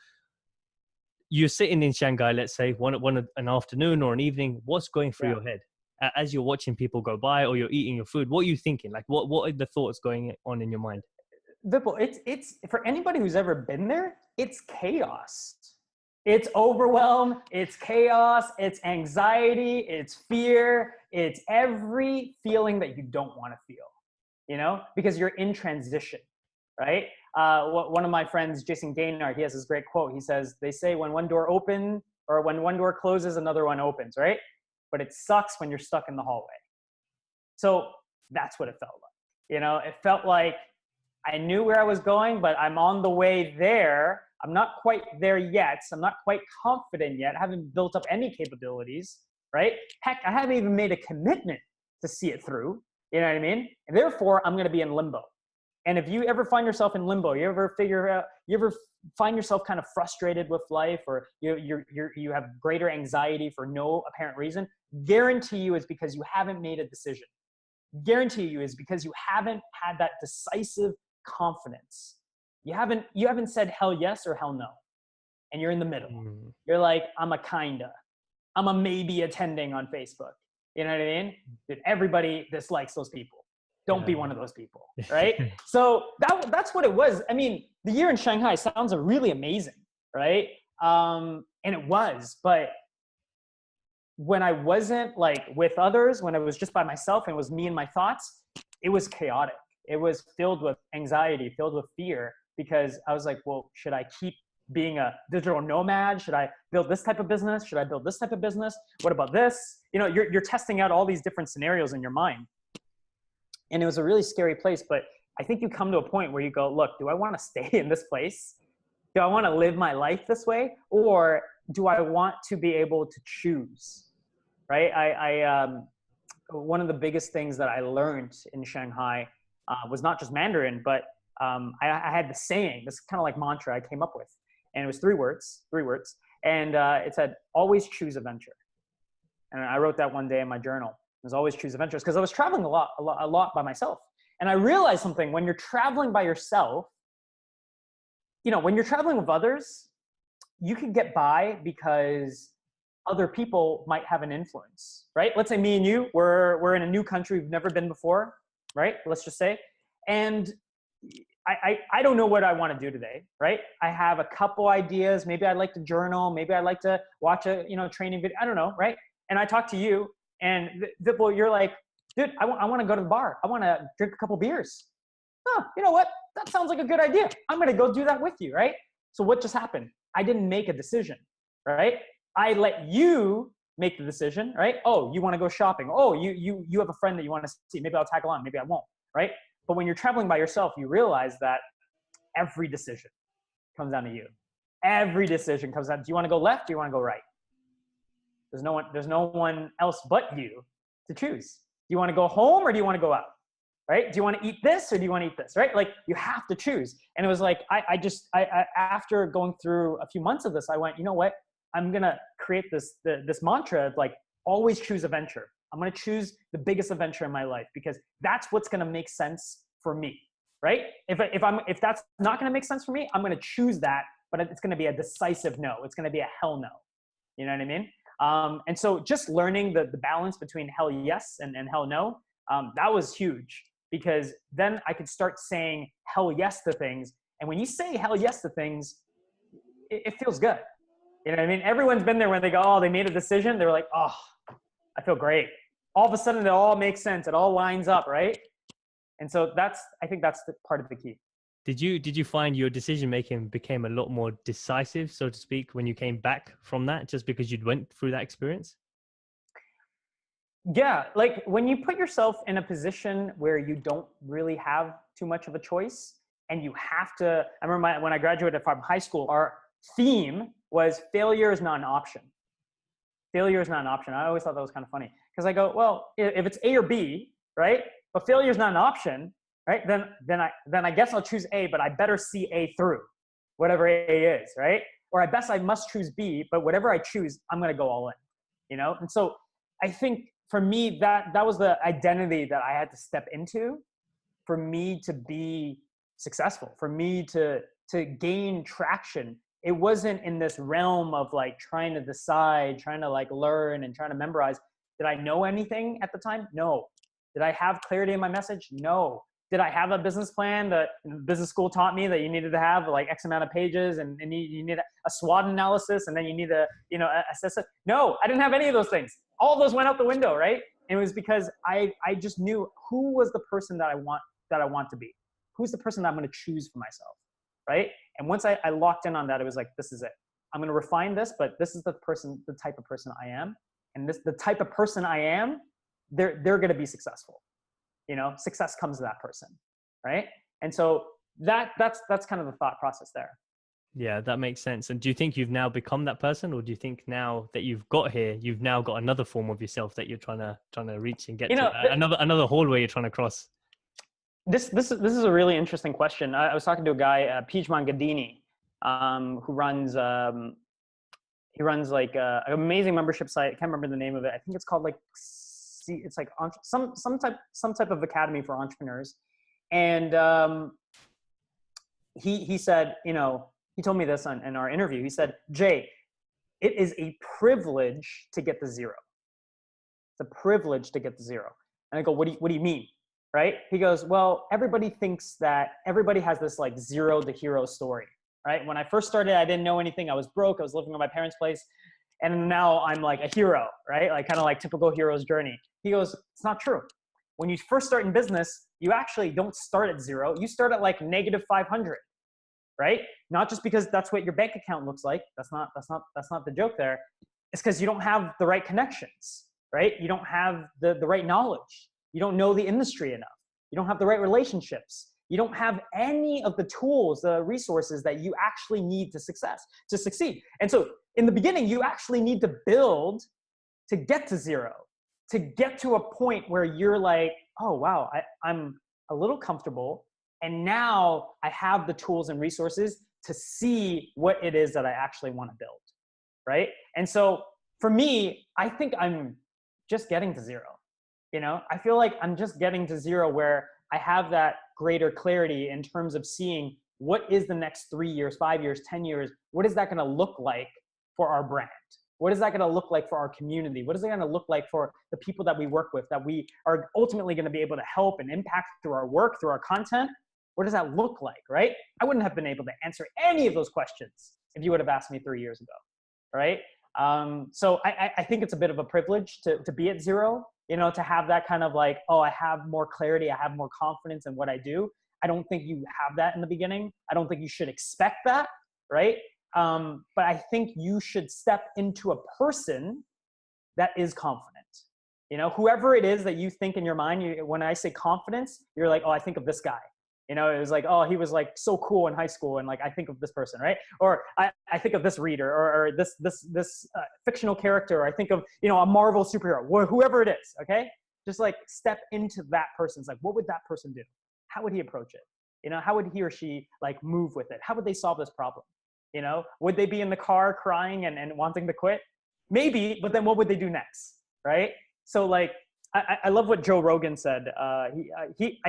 You're sitting in Shanghai, let's say an afternoon or an evening. What's going through your head as you're watching people go by or you're eating your food? What are you thinking? Like, what are the thoughts going on in your mind? Vipul, it's for anybody who's ever been there, it's chaos. It's overwhelm, it's chaos, it's anxiety, it's fear, it's every feeling that you don't want to feel, because you're in transition, right? One of my friends, Jason Gaynard, he has this great quote. He says, they say when one door opens or when one door closes, another one opens, right? But it sucks when you're stuck in the hallway. So that's what it felt like. It felt like I knew where I was going, but I'm on the way there. I'm not quite there yet. I'm not quite confident yet. I haven't built up any capabilities, right? Heck, I haven't even made a commitment to see it through. You know what I mean? And therefore, I'm going to be in limbo. And if you ever find yourself in limbo, you ever find yourself kind of frustrated with life, or you have greater anxiety for no apparent reason, guarantee you it's because you haven't made a decision. Guarantee you is because you haven't had that decisive confidence. You haven't said hell yes or hell no. And you're in the middle. Mm. You're like, I'm a kinda. I'm a maybe attending on Facebook. You know what I mean? Dude, everybody dislikes those people. Don't be one of those people, right? So that's what it was. I mean, the year in Shanghai sounds really amazing, right? And it was, but when I wasn't like with others, when I was just by myself and it was me and my thoughts, it was chaotic. It was filled with anxiety, filled with fear, because I was like, well, should I keep being a digital nomad? Should I build this type of business? Should I build this type of business? What about this? You know, you're testing out all these different scenarios in your mind. And it was a really scary place, but I think you come to a point where you go, look, do I want to stay in this place? Do I want to live my life this way? Or do I want to be able to choose? Right? One of the biggest things that I learned in Shanghai was not just Mandarin, but I had the saying, this kind of like mantra I came up with, and it was three words, and it said, always choose adventure. And I wrote that one day in my journal. It was always choose adventures, because I was traveling a lot by myself. And I realized something: when you're traveling by yourself, you know, when you're traveling with others, you can get by because other people might have an influence, right? Let's say me and you, we're in a new country we've never been before, right? Let's just say. And I don't know what I want to do today, right? I have a couple ideas. Maybe I'd like to journal. Maybe I'd like to watch a training video. I don't know, right? And I talk to you, and well, you're like, dude, I want to go to the bar. I want to drink a couple beers. Huh, you know what? That sounds like a good idea. I'm going to go do that with you, right? So what just happened? I didn't make a decision, right? I let you make the decision, right? Oh, you want to go shopping. Oh, you have a friend that you want to see. Maybe I'll tag along. Maybe I won't, right? But when you're traveling by yourself, you realize that every decision comes down to you. Every decision comes down. Do you want to go left? Do you want to go right? There's no one else but you to choose. Do you want to go home or do you want to go out? Right? Do you want to eat this or do you want to eat this? Right? Like, you have to choose. And it was like, I after going through a few months of this, I went, you know what? I'm going to create this mantra of like, always choose a venture. I'm going to choose the biggest adventure in my life, because that's what's going to make sense for me. Right? If that's not going to make sense for me, I'm going to choose that, but it's going to be a decisive no. It's going to be a hell no. You know what I mean? And so just learning the balance between hell yes and hell no, that was huge, because then I could start saying hell yes to things. And when you say hell yes to things, it feels good. You know what I mean? Everyone's been there when they go, oh, they made a decision. They're like, oh, I feel great. All of a sudden, it all makes sense. It all lines up, right? And so I think that's the part of the key. Did you find your decision making became a lot more decisive, so to speak, when you came back from that, just because you'd went through that experience? Yeah, like when you put yourself in a position where you don't really have too much of a choice, and you have to, I remember when I graduated from high school, our theme was failure is not an option. Failure is not an option. I always thought that was kind of funny, because I go, well, if it's A or B, right? But failure is not an option, right? Then I guess I'll choose A, but I better see A through, whatever A is, right? Or I must choose B, but whatever I choose, I'm going to go all in, you know? And so I think for me, that was the identity that I had to step into for me to be successful, for me to gain traction. It wasn't in this realm of like trying to decide, trying to like learn and trying to memorize. Did I know anything at the time? No. Did I have clarity in my message? No. Did I have a business plan that business school taught me that you needed to have like X amount of pages, and you need a SWOT analysis, and then you need to, assess it? No, I didn't have any of those things. All of those went out the window, right? And it was because I just knew who was the person that I want to be. Who's the person that I'm going to choose for myself, right? And once I locked in on that, it was like, this is it. I'm going to refine this, but this is the type of person I am. And the type of person I am, they're going to be successful. Success comes to that person, right? And so that's kind of the thought process there. Yeah, that makes sense. And do you think you've now become that person, or do you think now that you've got here, you've now got another form of yourself that you're trying to reach and get You to? know, Another hallway you're trying to cross? this is a really interesting question. I was talking to a guy, Pijman Gadini, who runs like an amazing membership site. I can't remember the name of it. I think it's called like it's like some type of academy for entrepreneurs. And he said, you know, he told me this in our interview. He said, Jay, it is a privilege to get to zero. It's a privilege to get to zero. And I go, what do you mean? Right? He goes, well, everybody thinks that everybody has this like zero to hero story, right? When I first started, I didn't know anything. I was broke. I was living in my parents' place. And now I'm like a hero, right? Like kind of like typical hero's journey. He goes, it's not true. When you first start in business, you actually don't start at zero. You start at like negative 500, right? Not just because that's what your bank account looks like. That's not the joke there. It's because you don't have the right connections, right? You don't have the right knowledge. You don't know the industry enough. You don't have the right relationships. You don't have any of the tools, the resources that you actually need to succeed. And so in the beginning, you actually need to build to get to zero, to get to a point where you're like, oh, wow, I'm a little comfortable. And now I have the tools and resources to see what it is that I actually want to build, right? And so for me, I think I'm just getting to zero. You know, I feel like I'm just getting to zero where I have that greater clarity in terms of seeing what is the next 3 years, 5 years, 10 years, what is that going to look like for our brand? What is that going to look like for our community? What is it going to look like for the people that we work with, that we are ultimately going to be able to help and impact through our work, through our content? What does that look like, right? I wouldn't have been able to answer any of those questions if you would have asked me 3 years ago, right? So I think it's a bit of a privilege to be at zero, you know, to have that kind of like, oh, I have more clarity, I have more confidence in what I do. I don't think you have that in the beginning. I don't think you should expect that, right? But I think you should step into a person that is confident. You know, whoever it is that you think in your mind, when I say confidence, you're like, oh, I think of this guy. You know, it was like, oh, he was like so cool in high school, and like I think of this person, right? Or I think of this reader, or this fictional character. Or I think of, you know, a Marvel superhero, whoever it is. Okay, just like step into that person's like, what would that person do? How would he approach it? You know, how would he or she like move with it? How would they solve this problem? You know, would they be in the car crying and wanting to quit? Maybe, but then what would they do next, right? So like, I love what Joe Rogan said. I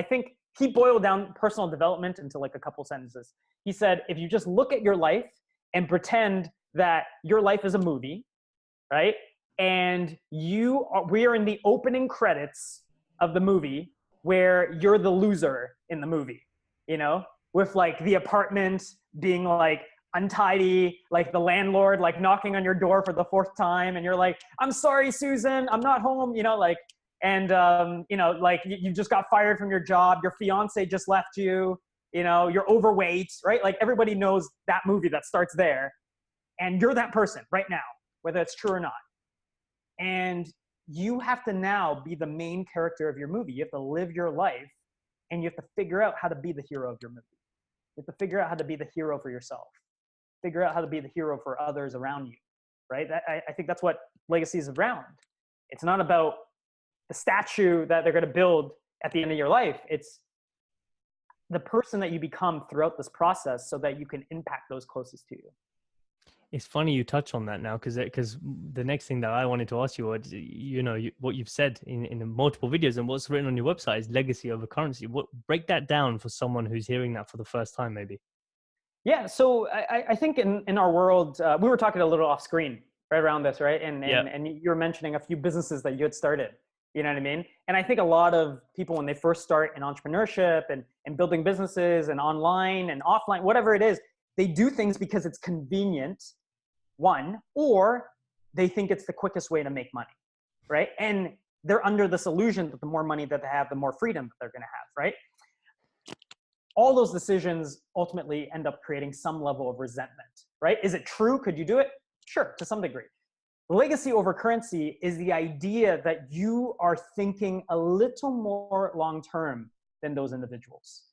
think he boiled down personal development into like a couple sentences. He said, if you just look at your life and pretend that your life is a movie, right? And we are in the opening credits of the movie where you're the loser in the movie, you know, with like the apartment being like untidy, like the landlord like knocking on your door for the 4th time, and you're like, I'm sorry, Susan, I'm not home, you know, like, and you know, like you just got fired from your job, your fiance just left you, you know, you're overweight, right? Like everybody knows that movie that starts there, and you're that person right now, whether it's true or not. And you have to now be the main character of your movie. You have to live your life, and you have to figure out how to be the hero of your movie. You have to figure out how to be the hero for yourself. Figure out how to be the hero for others around you, right? I think that's what legacy is around. It's not about the statue that they're going to build at the end of your life. It's the person that you become throughout this process so that you can impact those closest to you. It's funny you touch on that now, because the next thing that I wanted to ask you was, you know, what you've said in multiple videos and what's written on your website is legacy over currency. Break that down for someone who's hearing that for the first time, maybe. Yeah, so I think in our world, we were talking a little off screen right around this, right? And you were mentioning a few businesses that you had started. You know what I mean? And I think a lot of people, when they first start in entrepreneurship and building businesses and online and offline, whatever it is, they do things because it's convenient, one, or they think it's the quickest way to make money, right? And they're under this illusion that the more money that they have, the more freedom that they're going to have, right? All those decisions ultimately end up creating some level of resentment, right? Is it true? Could you do it? Sure, to some degree. Legacy over currency is the idea that you are thinking a little more long-term than those individuals.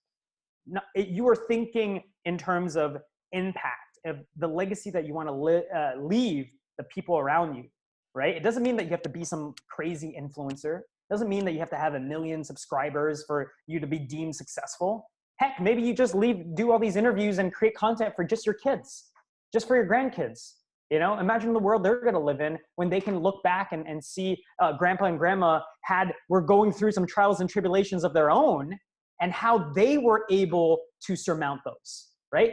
You are thinking in terms of impact, of the legacy that you want to leave the people around you, right? It doesn't mean that you have to be some crazy influencer. It doesn't mean that you have to have 1 million subscribers for you to be deemed successful. Heck, maybe you just do all these interviews and create content for just your kids, just for your grandkids. You know, imagine the world they're going to live in when they can look back and see grandpa and grandma were going through some trials and tribulations of their own, and how they were able to surmount those, right?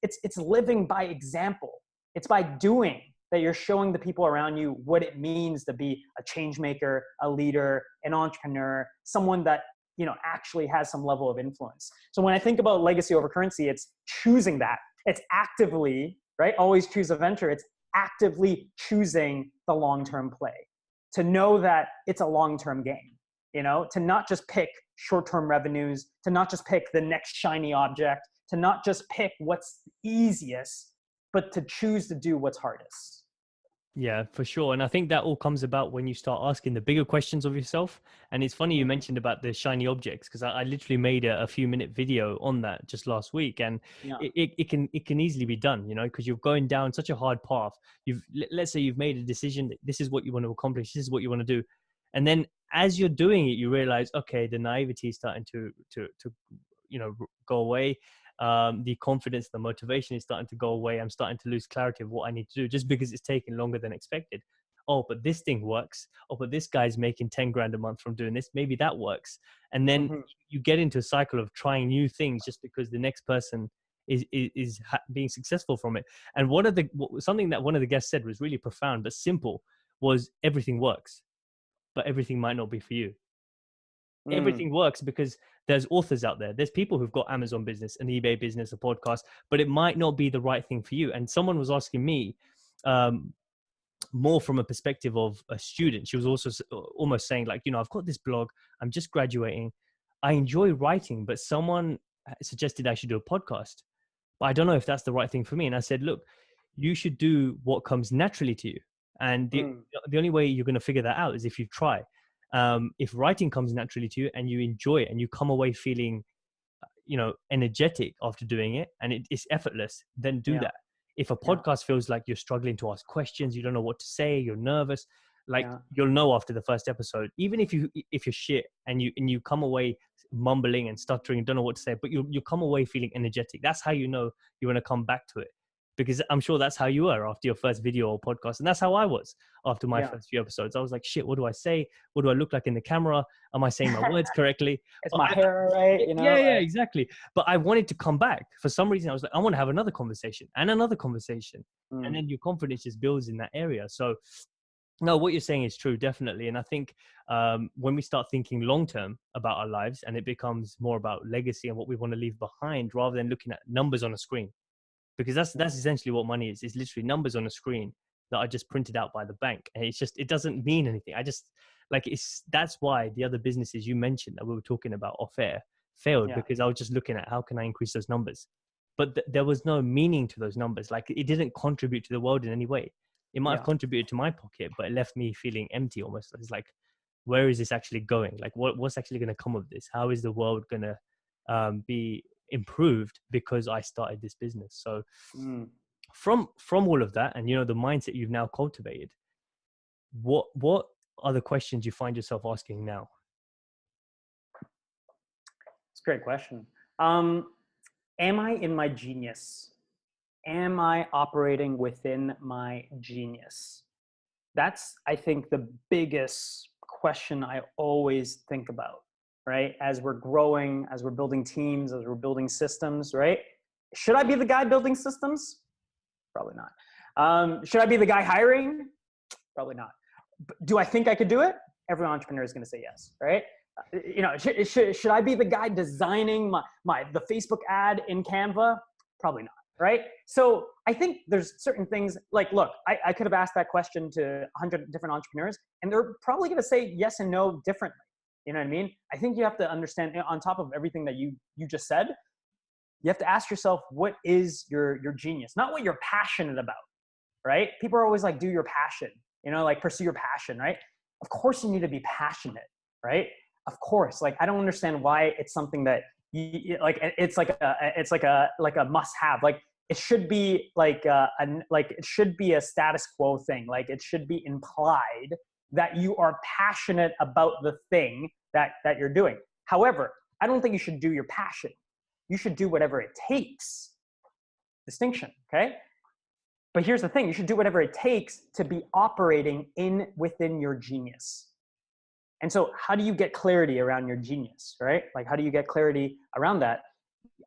It's living by example. It's by doing that you're showing the people around you what it means to be a change maker, a leader, an entrepreneur, someone that, you know, actually has some level of influence. So when I think about legacy over currency, it's choosing that. It's actively, right? Always choose adventure. It's actively choosing the long-term play, to know that it's a long-term game, you know, to not just pick short-term revenues, to not just pick the next shiny object, to not just pick what's easiest, but to choose to do what's hardest. Yeah, for sure. And I think that all comes about when you start asking the bigger questions of yourself. And it's funny you mentioned about the shiny objects, because I literally made a few-minute video on that just last week. And Yeah. it can easily be done, you know, because you're going down such a hard path. Let's say you've made a decision that this is what you want to accomplish, this is what you want to do. And then as you're doing it, you realize, okay, the naivety is starting to you know, go away. The confidence, the motivation is starting to go away. I'm starting to lose clarity of what I need to do just because it's taking longer than expected. Oh, but this thing works. Oh, but this guy's making 10 grand a month from doing this. Maybe that works. And then you get into a cycle of trying new things just because the next person is being successful from it. And something that one of the guests said was really profound but simple was, everything works, but everything might not be for you. Everything works because there's authors out there. There's people who've got Amazon business, an eBay business, a podcast, but it might not be the right thing for you. And someone was asking me more from a perspective of a student. She was also almost saying, like, you know, I've got this blog, I'm just graduating, I enjoy writing, but someone suggested I should do a podcast, but I don't know if that's the right thing for me. And I said, look, you should do what comes naturally to you. And the only way you're going to figure that out is if you try. If writing comes naturally to you and you enjoy it and you come away feeling, you know, energetic after doing it, and it's effortless, then do that. If a podcast feels like you're struggling to ask questions, you don't know what to say, you're nervous, like you'll know after the first episode, even if you're shit and you come away mumbling and stuttering, don't know what to say, but you come away feeling energetic. That's how you know you want to come back to it. Because I'm sure that's how you were after your first video or podcast. And that's how I was after my first few episodes. I was like, shit, what do I say? What do I look like in the camera? Am I saying my words correctly? Is my hair right? You know? Yeah, exactly. But I wanted to come back. For some reason, I was like, I want to have another conversation and another conversation. And then your confidence just builds in that area. So no, what you're saying is true, definitely. And I think when we start thinking long-term about our lives, and it becomes more about legacy and what we want to leave behind, rather than looking at numbers on a screen, because that's essentially what money is. It's literally numbers on a screen that are just printed out by the bank. And it doesn't mean anything. That's why the other businesses you mentioned that we were talking about off air failed, because I was just looking at how can I increase those numbers? But there was no meaning to those numbers. Like, it didn't contribute to the world in any way. It might have contributed to my pocket, but it left me feeling empty almost. It's like, where is this actually going? Like, what's actually going to come of this? How is the world going to be improved because I started this business? So from all of that, and, you know, the mindset you've now cultivated, what are the questions you find yourself asking now? It's a great question. Am I in my genius? Am I operating within my genius? That's, I think, the biggest question I always think about, right? As we're growing, as we're building teams, as we're building systems, right? Should I be the guy building systems? Probably not. Should I be the guy hiring? Probably not. Do I think I could do it? Every entrepreneur is going to say yes, right? You know, should I be the guy designing the Facebook ad in Canva? Probably not, right? So I think there's certain things like, look, I could have asked that question to 100 different entrepreneurs, and they're probably going to say yes and no differently. You know what I mean? I think you have to understand, on top of everything that you just said, you have to ask yourself, what is your genius? Not what you're passionate about, right? People are always like, do your passion, you know, like pursue your passion, right? Of course you need to be passionate, right? Of course. Like, I don't understand why it's something that it's like a must have. Like it should be like it should be a status quo thing. Like it should be implied that you are passionate about the thing that you're doing. However, I don't think you should do your passion. You should do whatever it takes. Distinction, okay? But here's the thing, you should do whatever it takes to be operating within your genius. And so how do you get clarity around your genius, right? Like how do you get clarity around that?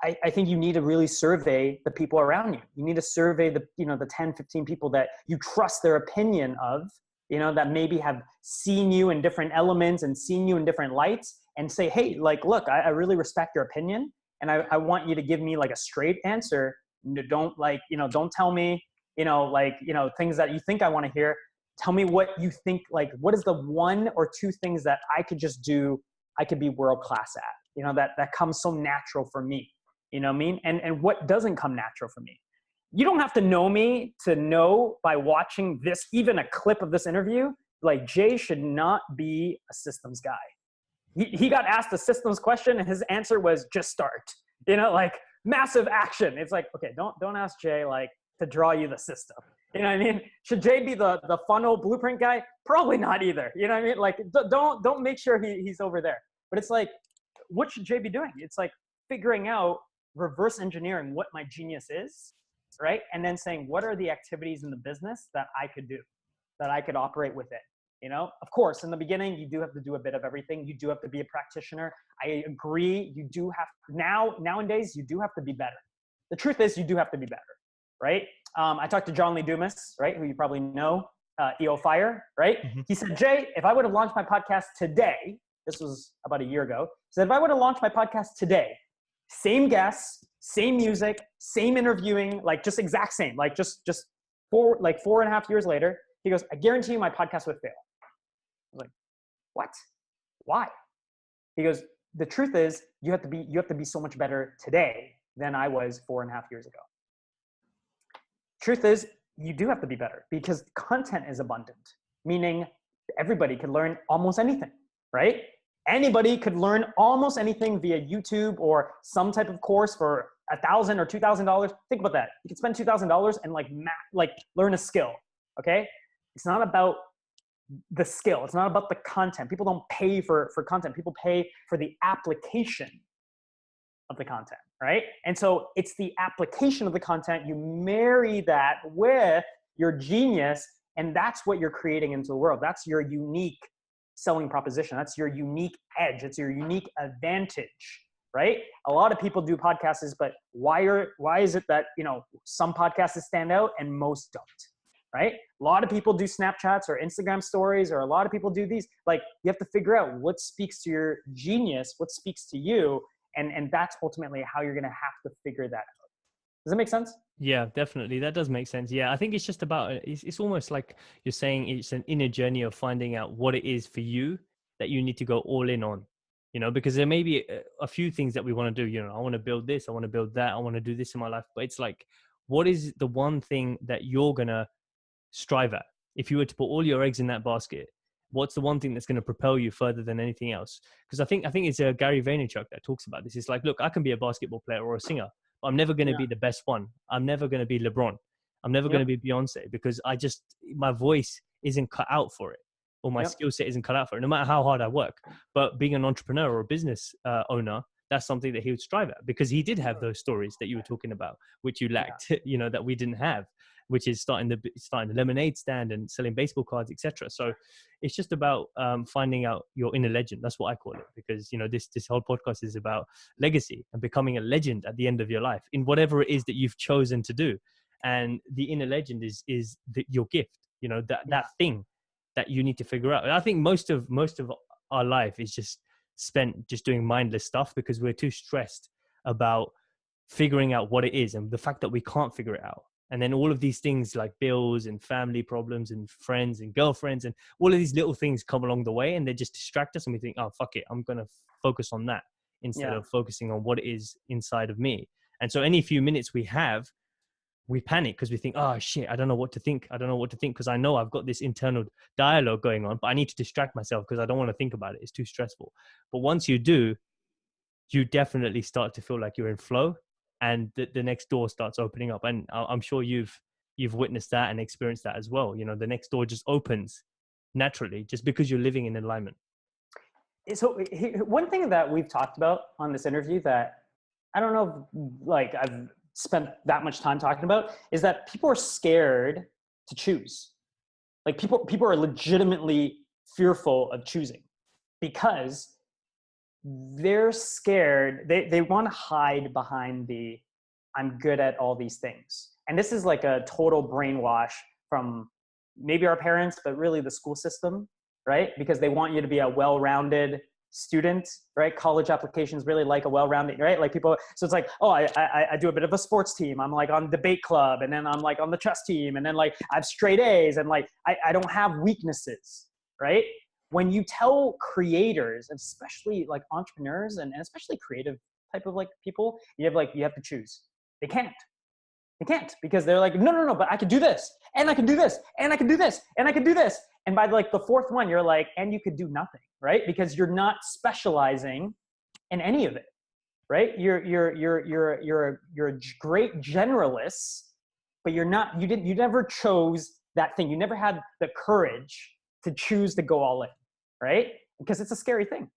I think you need to really survey the people around you. You need to survey the 10, 15 people that you trust their opinion of, that maybe have seen you in different elements and seen you in different lights, and say, hey, like, look, I really respect your opinion. And I want you to give me like a straight answer. Don't don't tell me, things that you think I want to hear. Tell me what you think, like, what is the one or two things that I could just do, I could be world-class at, that comes so natural for me, you know what I mean? And what doesn't come natural for me. You don't have to know me to know by watching this, even a clip of this interview, like Jay should not be a systems guy. He got asked a systems question and his answer was just start, like massive action. It's like, okay, don't ask Jay like to draw you the system. You know what I mean? Should Jay be the funnel blueprint guy? Probably not either. You know what I mean? Like don't make sure he's over there. But it's like, what should Jay be doing? It's like figuring out, reverse engineering what my genius is, right? And then saying, what are the activities in the business that I could do, that I could operate with it? Of course, in the beginning, you do have to do a bit of everything. You do have to be a practitioner. I agree. You do have nowadays, you do have to be better. The truth is you do have to be better, right? I talked to John Lee Dumas, right? Who you probably know, EO Fire, right? Mm-hmm. He said, Jay, if I would have launched my podcast today, this was about a year ago. He said, if I would have launched my podcast today, same guests, same music, same interviewing, like just exact same, like just 4.5 years later, he goes, I guarantee you my podcast would fail. I was like, what? Why? He goes, the truth is you have to be so much better today than I was 4.5 years ago. Truth is you do have to be better because content is abundant, meaning everybody can learn almost anything, right? Anybody could learn almost anything via YouTube or some type of course for $1,000 or $2,000. Think about that. You could spend $2,000 and like learn a skill. Okay. It's not about the skill. It's not about the content. People don't pay for content. People pay for the application of the content, right? And so it's the application of the content. You marry that with your genius, and that's what you're creating into the world. That's your unique selling proposition. That's your unique edge. It's your unique advantage, right? A lot of people do podcasts, but why is it that, some podcasts stand out and most don't, right? A lot of people do Snapchats or Instagram stories, or a lot of people do these. Like, you have to figure out what speaks to your genius, what speaks to you, and that's ultimately how you're going to have to figure that out. Does that make sense? Yeah, definitely. That does make sense. Yeah, I think it's just about, it's almost like you're saying it's an inner journey of finding out what it is for you that you need to go all in on, because there may be a few things that we want to do. I want to build this, I want to build that, I want to do this in my life. But it's like, what is the one thing that you're going to strive at? If you were to put all your eggs in that basket, what's the one thing that's going to propel you further than anything else? Because I think it's Gary Vaynerchuk that talks about this. It's like, look, I can be a basketball player or a singer. I'm never going to be the best one. I'm never going to be LeBron. I'm never going to be Beyonce, because my voice isn't cut out for it, or my skill set isn't cut out for it, no matter how hard I work. But being an entrepreneur or a business owner, that's something that he would strive at, because he did have those stories that you were talking about, which you lacked, that we didn't have, which is starting the lemonade stand and selling baseball cards, etc. So it's just about finding out your inner legend. That's what I call it, because this whole podcast is about legacy and becoming a legend at the end of your life in whatever it is that you've chosen to do. And the inner legend is your gift. That thing that you need to figure out. And I think most of our life is just spent just doing mindless stuff, because we're too stressed about figuring out what it is, and the fact that we can't figure it out. And then all of these things like bills and family problems and friends and girlfriends and all of these little things come along the way, and they just distract us, and we think, oh, fuck it, I'm going to focus on that instead of focusing on what is inside of me. And so any few minutes we have, we panic because we think, oh shit, I don't know what to think. Because I know I've got this internal dialogue going on, but I need to distract myself because I don't want to think about it. It's too stressful. But once you do, you definitely start to feel like you're in flow, and the next door starts opening up. And I'm sure you've witnessed that and experienced that as well. You know, the next door just opens naturally just because you're living in alignment. So one thing that we've talked about on this interview that I don't know if, like, I've spent that much time talking about is that people are scared to choose. Like people are legitimately fearful of choosing because they're scared. They want to hide behind the I'm good at all these things. And this is like a total brainwash from maybe our parents, but really the school system, right? Because they want you to be a well-rounded student, right? College applications really like a well-rounded, right? Like people, so it's like, oh, I do a bit of a sports team. I'm like on debate club, and then I'm like on the chess team, and then like I have straight A's, and like I don't have weaknesses, right? When you tell creators, and especially like entrepreneurs and especially creative type of like people, you have to choose. They can't. They can't because they're like, no, but I could do this, and I can do this, and I can do this, and I can do this. And by like the fourth one, you're like, and you could do nothing, right? Because you're not specializing in any of it, right? You're a great generalist, but you're not. You never chose that thing. You never had the courage to choose to go all in, right? Because it's a scary thing.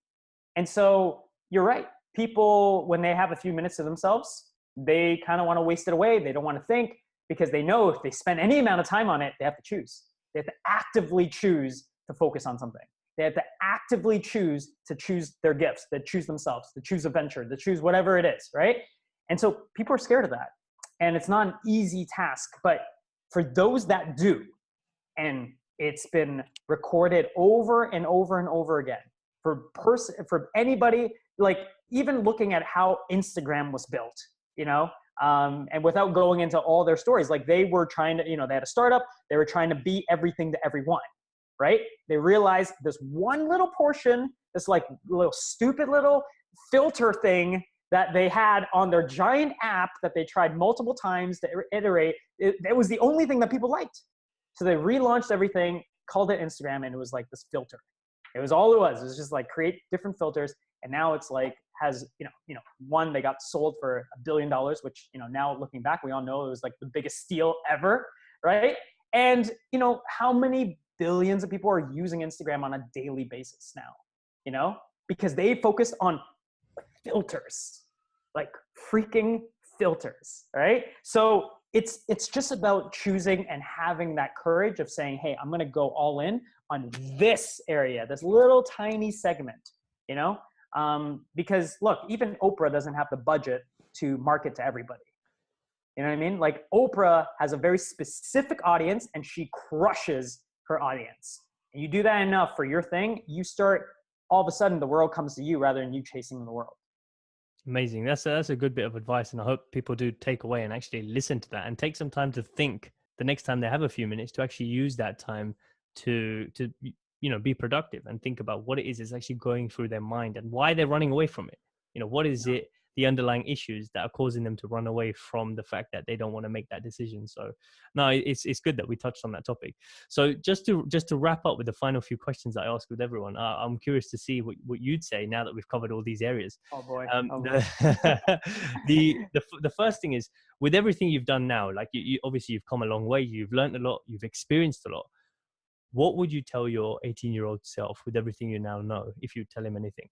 And so you're right. People, when they have a few minutes to themselves, they kind of want to waste it away. They don't want to think because they know if they spend any amount of time on it, they have to choose. They have to actively choose to focus on something. They have to actively choose to choose their gifts, to choose themselves, to choose a venture, to choose whatever it is, right? And so people are scared of that. And it's not an easy task, but for those that do, and it's been recorded over and over and over again, for anybody, like even looking at how Instagram was built, you know, and without going into all their stories, like they were trying to, you know, they had a startup, they were trying to be everything to everyone, right? They realized this one little portion, this like little stupid little filter thing that they had on their giant app that they tried multiple times to iterate, it was the only thing that people liked. So they relaunched everything, called it Instagram, and it was like this filter. It was all it was. It was just like create different filters. And now it's like has, one, they got sold for $1 billion, which, now looking back, we all know it was like the biggest steal ever, right? And, how many billions of people are using Instagram on a daily basis now, because they focus on filters, like freaking filters, right? So it's just about choosing and having that courage of saying, hey, I'm going to go all in on this area, this little tiny segment, because look, even Oprah doesn't have the budget to market to everybody. You know what I mean? Like Oprah has a very specific audience and she crushes her audience. And you do that enough for your thing, you start, all of a sudden the world comes to you rather than you chasing the world. Amazing. That's a good bit of advice, and I hope people do take away and actually listen to that and take some time to think the next time they have a few minutes to actually use that time to be productive and think about what it is that's actually going through their mind and why they're running away from it. What is it, the underlying issues that are causing them to run away from the fact that they don't want to make that decision. So no, it's good that we touched on that topic. So just to wrap up with the final few questions I ask with everyone, I'm curious to see what you'd say now that we've covered all these areas. Oh boy. The first thing is, with everything you've done now, like you obviously you've come a long way, you've learned a lot, you've experienced a lot. What would you tell your 18-year-old self with everything you now know, if you tell him anything?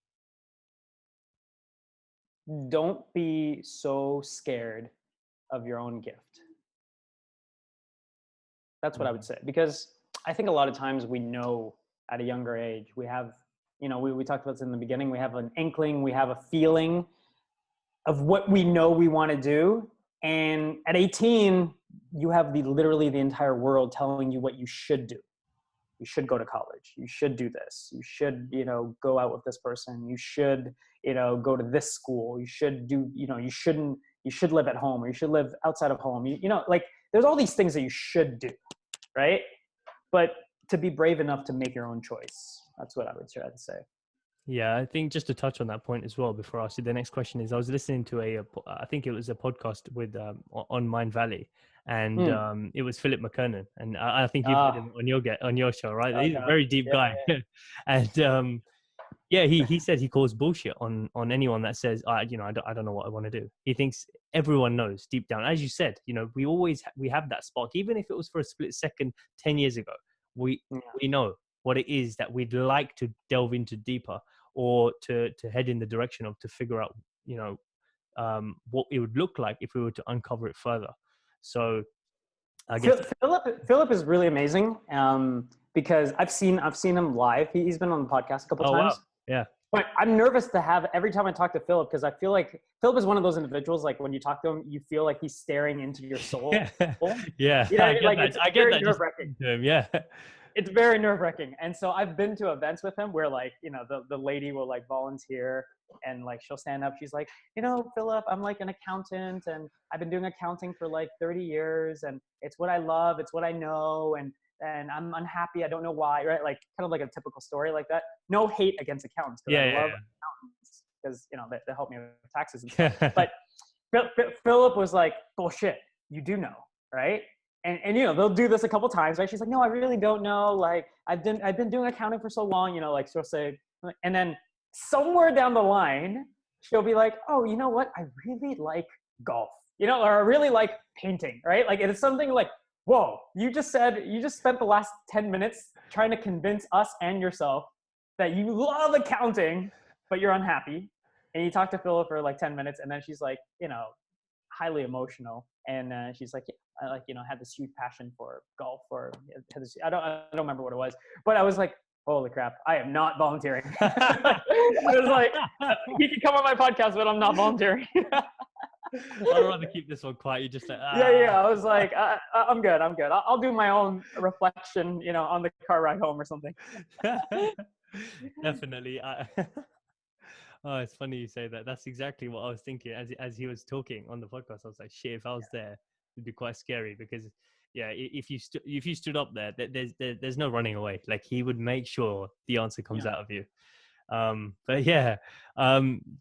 Don't be so scared of your own gift. That's what I would say, because I think a lot of times we know at a younger age, we have, we talked about this in the beginning, we have an inkling, we have a feeling of what we know we want to do. And at 18, you have literally the entire world telling you what you should do. You should go to college. You should do this. You should, go out with this person. You should, go to this school. You should do, you should live at home, or you should live outside of home. Like there's all these things that you should do, right? But to be brave enough to make your own choice. That's what I would try to say. Yeah, I think just to touch on that point as well, before I ask you the next question, is I was listening to I think it was a podcast with on Mind Valley, and it was Philip McKernan, and I think you've had him on your show, right? Okay. He's a very deep guy, Yeah. and Yeah, he said he calls bullshit on anyone that says, I don't know what I want to do. He thinks everyone knows deep down. As you said, we have that spark, even if it was for a split second 10 years ago. We know what it is that we'd like to delve into deeper, or to head in the direction of, to figure out, what it would look like if we were to uncover it further. So I guess. Philip is really amazing, because I've seen him live. He's been on the podcast a couple Oh wow, times. yeah. But I'm nervous to have every time I talk to Philip, because I feel like Philip is one of those individuals, like when you talk to him, you feel like he's staring into your soul. Yeah, You know what I I mean? get Like that. it's I get very that just nerve-wracking. to him. Yeah. It's very nerve-wracking. And so I've been to events with him where, like, the lady will like volunteer, and like she'll stand up. She's like, Philip, I'm like an accountant, and I've been doing accounting for like 30 years, and it's what I love, it's what I know, and I'm unhappy, I don't know why, right? Like kind of like a typical story like that. No hate against accountants, because I Yeah, love accountants, because they help me with taxes and stuff. yeah. But Philip was like, bullshit, you do know, right? And they'll do this a couple times, right? She's like, no, I really don't know. Like I've been doing accounting for so long, like she'll say, and then somewhere down the line, she'll be like, oh, you know what? I really like golf, or I really like painting, right? Like it's something like, whoa, you just spent the last 10 minutes trying to convince us and yourself that you love accounting, but you're unhappy. And you talk to Philip for like 10 minutes, and then she's like, highly emotional. And she's like, yeah, I like, had this huge passion for golf, or I don't remember what it was, but I was like, holy crap, I am not volunteering. I was like, you can come on my podcast, but I'm not volunteering. I'd rather keep this one quiet. You just like, yeah. I was like, I'm good. I'll do my own reflection, on the car ride home or something. Definitely. Oh, it's funny you say that. That's exactly what I was thinking as he was talking on the podcast. I was like, shit, if I was there, it'd be quite scary, because yeah, if you stood up there, there's no running away. Like he would make sure the answer comes out of you. But yeah,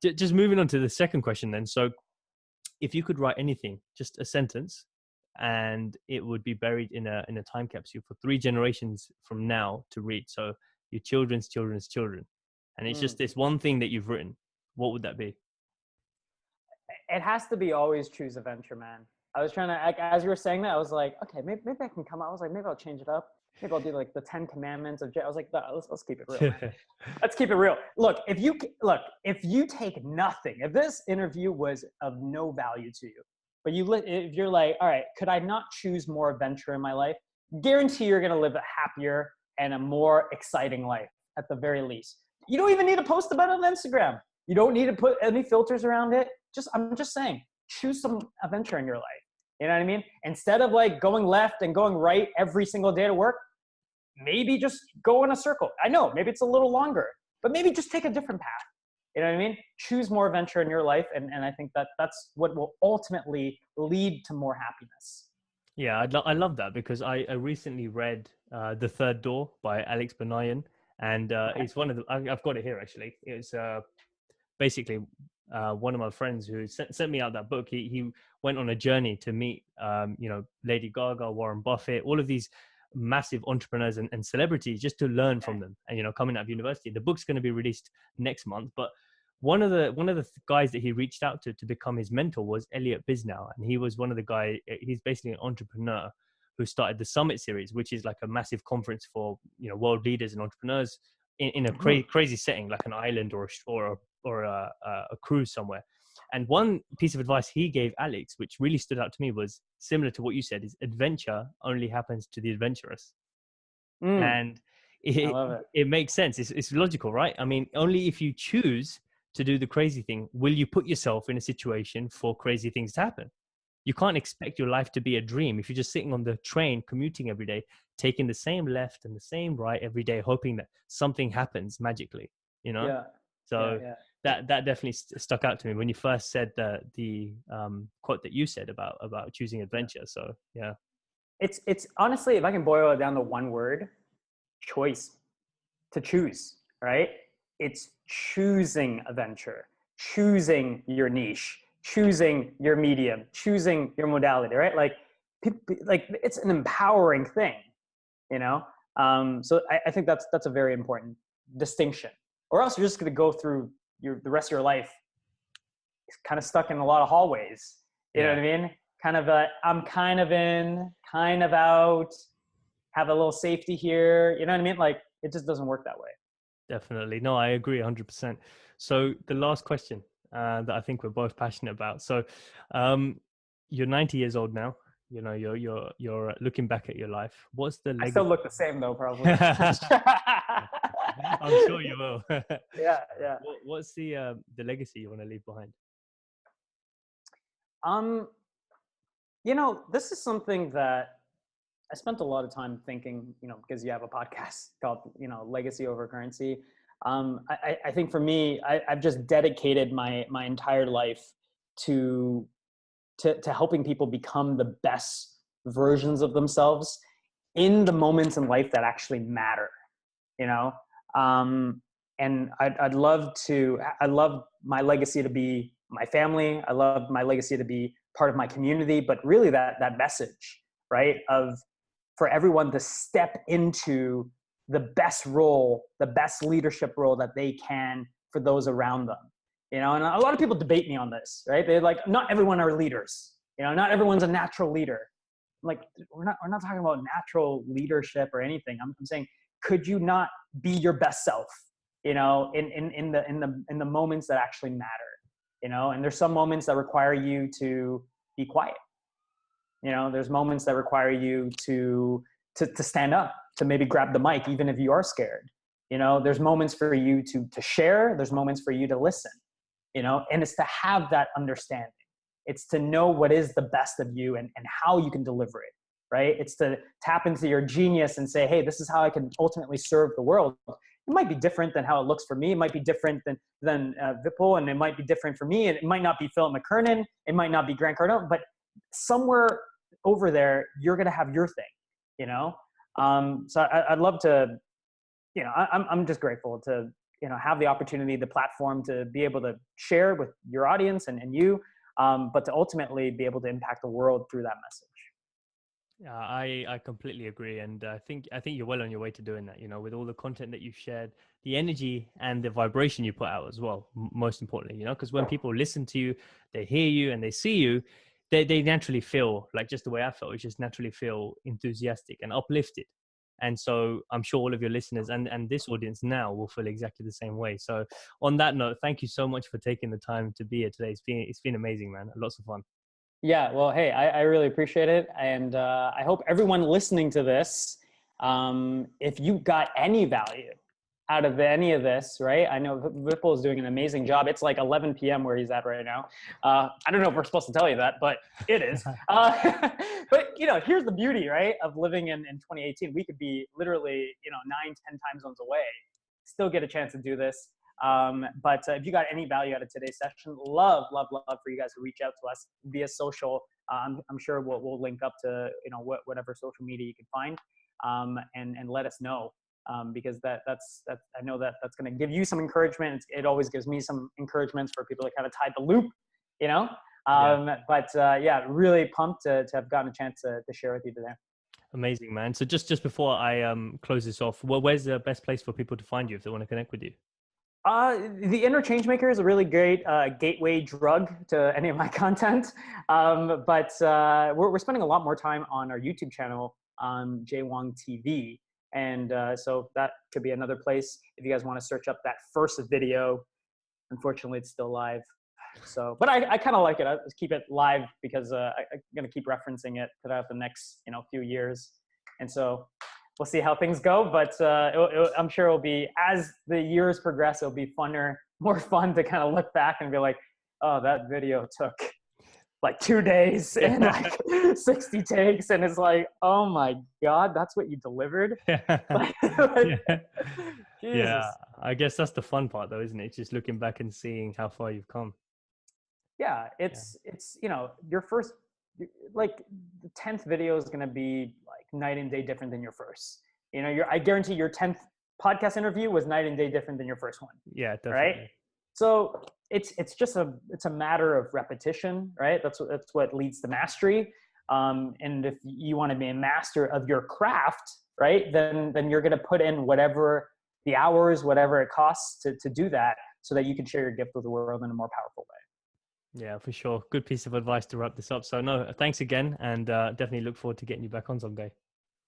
just moving on to the second question then. So if you could write anything, just a sentence, and it would be buried in a time capsule for 3 generations from now to read. So your children's children's children. And it's just this one thing that you've written. What would that be? It has to be always choose adventure, man. I was trying to, as you were saying that, I was like, okay, maybe I can come out. I was like, maybe I'll change it up. Maybe I'll do like the 10 commandments of I was like, no, let's keep it real, man. Let's keep it real. Look, if you take nothing, if this interview was of no value to you, but if you're like, all right, could I not choose more adventure in my life? Guarantee you're going to live a happier and a more exciting life at the very least. You don't even need to post about it on Instagram. You don't need to put any filters around it. I'm just saying, choose some adventure in your life. You know what I mean? Instead of like going left and going right every single day to work, maybe just go in a circle. I know, maybe it's a little longer, but maybe just take a different path. You know what I mean? Choose more adventure in your life. And I think that's what will ultimately lead to more happiness. Yeah, I love that, because I recently read The Third Door by Alex Banayan. And it's one of the, I've got it here actually. It's basically one of my friends who sent me out that book. He went on a journey to meet, Lady Gaga, Warren Buffett, all of these massive entrepreneurs and celebrities, just to learn from them. And coming out of university, the book's going to be released next month. But one of the guys that he reached out to become his mentor was Elliot Bisnow, and he was one of the guys. He's basically an entrepreneur who started the Summit Series, which is like a massive conference for world leaders and entrepreneurs in a crazy setting, like an island or a cruise somewhere. And one piece of advice he gave Alex, which really stood out to me, was similar to what you said: is adventure only happens to the adventurous. And I love it. It makes sense. It's logical, right? I mean, only if you choose to do the crazy thing will you put yourself in a situation for crazy things to happen. You can't expect your life to be a dream if you're just sitting on the train commuting every day, taking the same left and the same right every day, hoping that something happens magically, Yeah. So yeah. that definitely stuck out to me when you first said the quote that you said about choosing adventure. So yeah. It's honestly, if I can boil it down to one word, choice. To choose, right? It's choosing adventure, choosing your niche, choosing your medium, choosing your modality, right? Like it's an empowering thing, So I think that's a very important distinction or else you're just going to go through the rest of your life kind of stuck in a lot of hallways. You know what I mean? Kind of I'm kind of in, kind of out, have a little safety here. You know what I mean? Like, it just doesn't work that way. Definitely. No, I agree 100%. So the last question that I think we're both passionate about. So you're 90 years old now. You know, you're looking back at your life. What's the I still legacy? look the same though, probably. I'm sure you will. Yeah, yeah. What's the legacy you want to leave behind? Um, this is something that I spent a lot of time thinking, because you have a podcast called, Legacy Over Currency. I think for me, I've just dedicated my entire life to helping people become the best versions of themselves in the moments in life that actually matter, you know? And I love my legacy to be my family. I love my legacy to be part of my community, but really that message, right? For everyone to step into the best role, the best leadership role that they can for those around them. And a lot of people debate me on this, right? They're like, not everyone are leaders. Not everyone's a natural leader. I'm like, we're not talking about natural leadership or anything. I'm saying, could you not be your best self, in the moments that actually matter, and there's some moments that require you to be quiet. There's moments that require you to stand up, to maybe grab the mic, even if you are scared. There's moments for you to share. There's moments for you to listen, and it's to have that understanding. It's to know what is the best of you and how you can deliver it, right? It's to tap into your genius and say, hey, this is how I can ultimately serve the world. It might be different than how it looks for me. It might be different than Vipul, and it might be different for me. And it might not be Philip McKernan. It might not be Grant Cardone, but somewhere over there, you're going to have your thing, So I'd love to, I'm just grateful to, have the opportunity, the platform to be able to share with your audience and you, but to ultimately be able to impact the world through that message. Yeah, I completely agree, and I think you're well on your way to doing that. With all the content that you've shared, the energy and the vibration you put out as well. Most importantly, because when people listen to you, they hear you and they see you, they naturally feel like, just the way I felt, just naturally feel enthusiastic and uplifted. And so I'm sure all of your listeners and this audience now will feel exactly the same way. So on that note, thank you so much for taking the time to be here today. It's been amazing, man. Lots of fun. Yeah, well, hey, I really appreciate it. And I hope everyone listening to this, if you got any value out of any of this, right? I know Vipul is doing an amazing job. It's like 11 p.m. where he's at right now. I don't know if we're supposed to tell you that, but it is. But, here's the beauty, right, of living in 2018. We could be literally, 9, 10 time zones away, still get a chance to do this. But if you got any value out of today's session, love for you guys to reach out to us via social. I'm sure we'll link up to, whatever social media you can find, and let us know. Because that's I know that's going to give you some encouragement. It always gives me some encouragement for people to kind of tie the loop, But really pumped to have gotten a chance to share with you today. Amazing, man. So just before I close this off, where's the best place for people to find you if they want to connect with you? The Inner Changemaker is a really great gateway drug to any of my content. But we're spending a lot more time on our YouTube channel, Wong TV. And so that could be another place if you guys want to search up that first video. Unfortunately, it's still live. So, but I kind of like it. I keep it live because I'm going to keep referencing it throughout the next, few years. And so we'll see how things go. But I'm sure it'll be, as the years progress, it'll be more fun to kind of look back and be like, oh, that video took like 2 days and like 60 takes, and it's like, oh my God, that's what you delivered. Yeah, I guess that's the fun part though, isn't it? Just looking back and seeing how far you've come. Yeah, it's your first, like the 10th video is going to be like night and day different than your first. I guarantee your 10th podcast interview was night and day different than your first one. Yeah, definitely. Right? So it's just a matter of repetition, right? That's what leads to mastery. And if you want to be a master of your craft, right, then you're going to put in whatever the hours, whatever it costs to do that, so that you can share your gift with the world in a more powerful way. Yeah, for sure. Good piece of advice to wrap this up. So no, thanks again, and definitely look forward to getting you back on someday.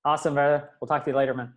Awesome, brother. We'll talk to you later, man.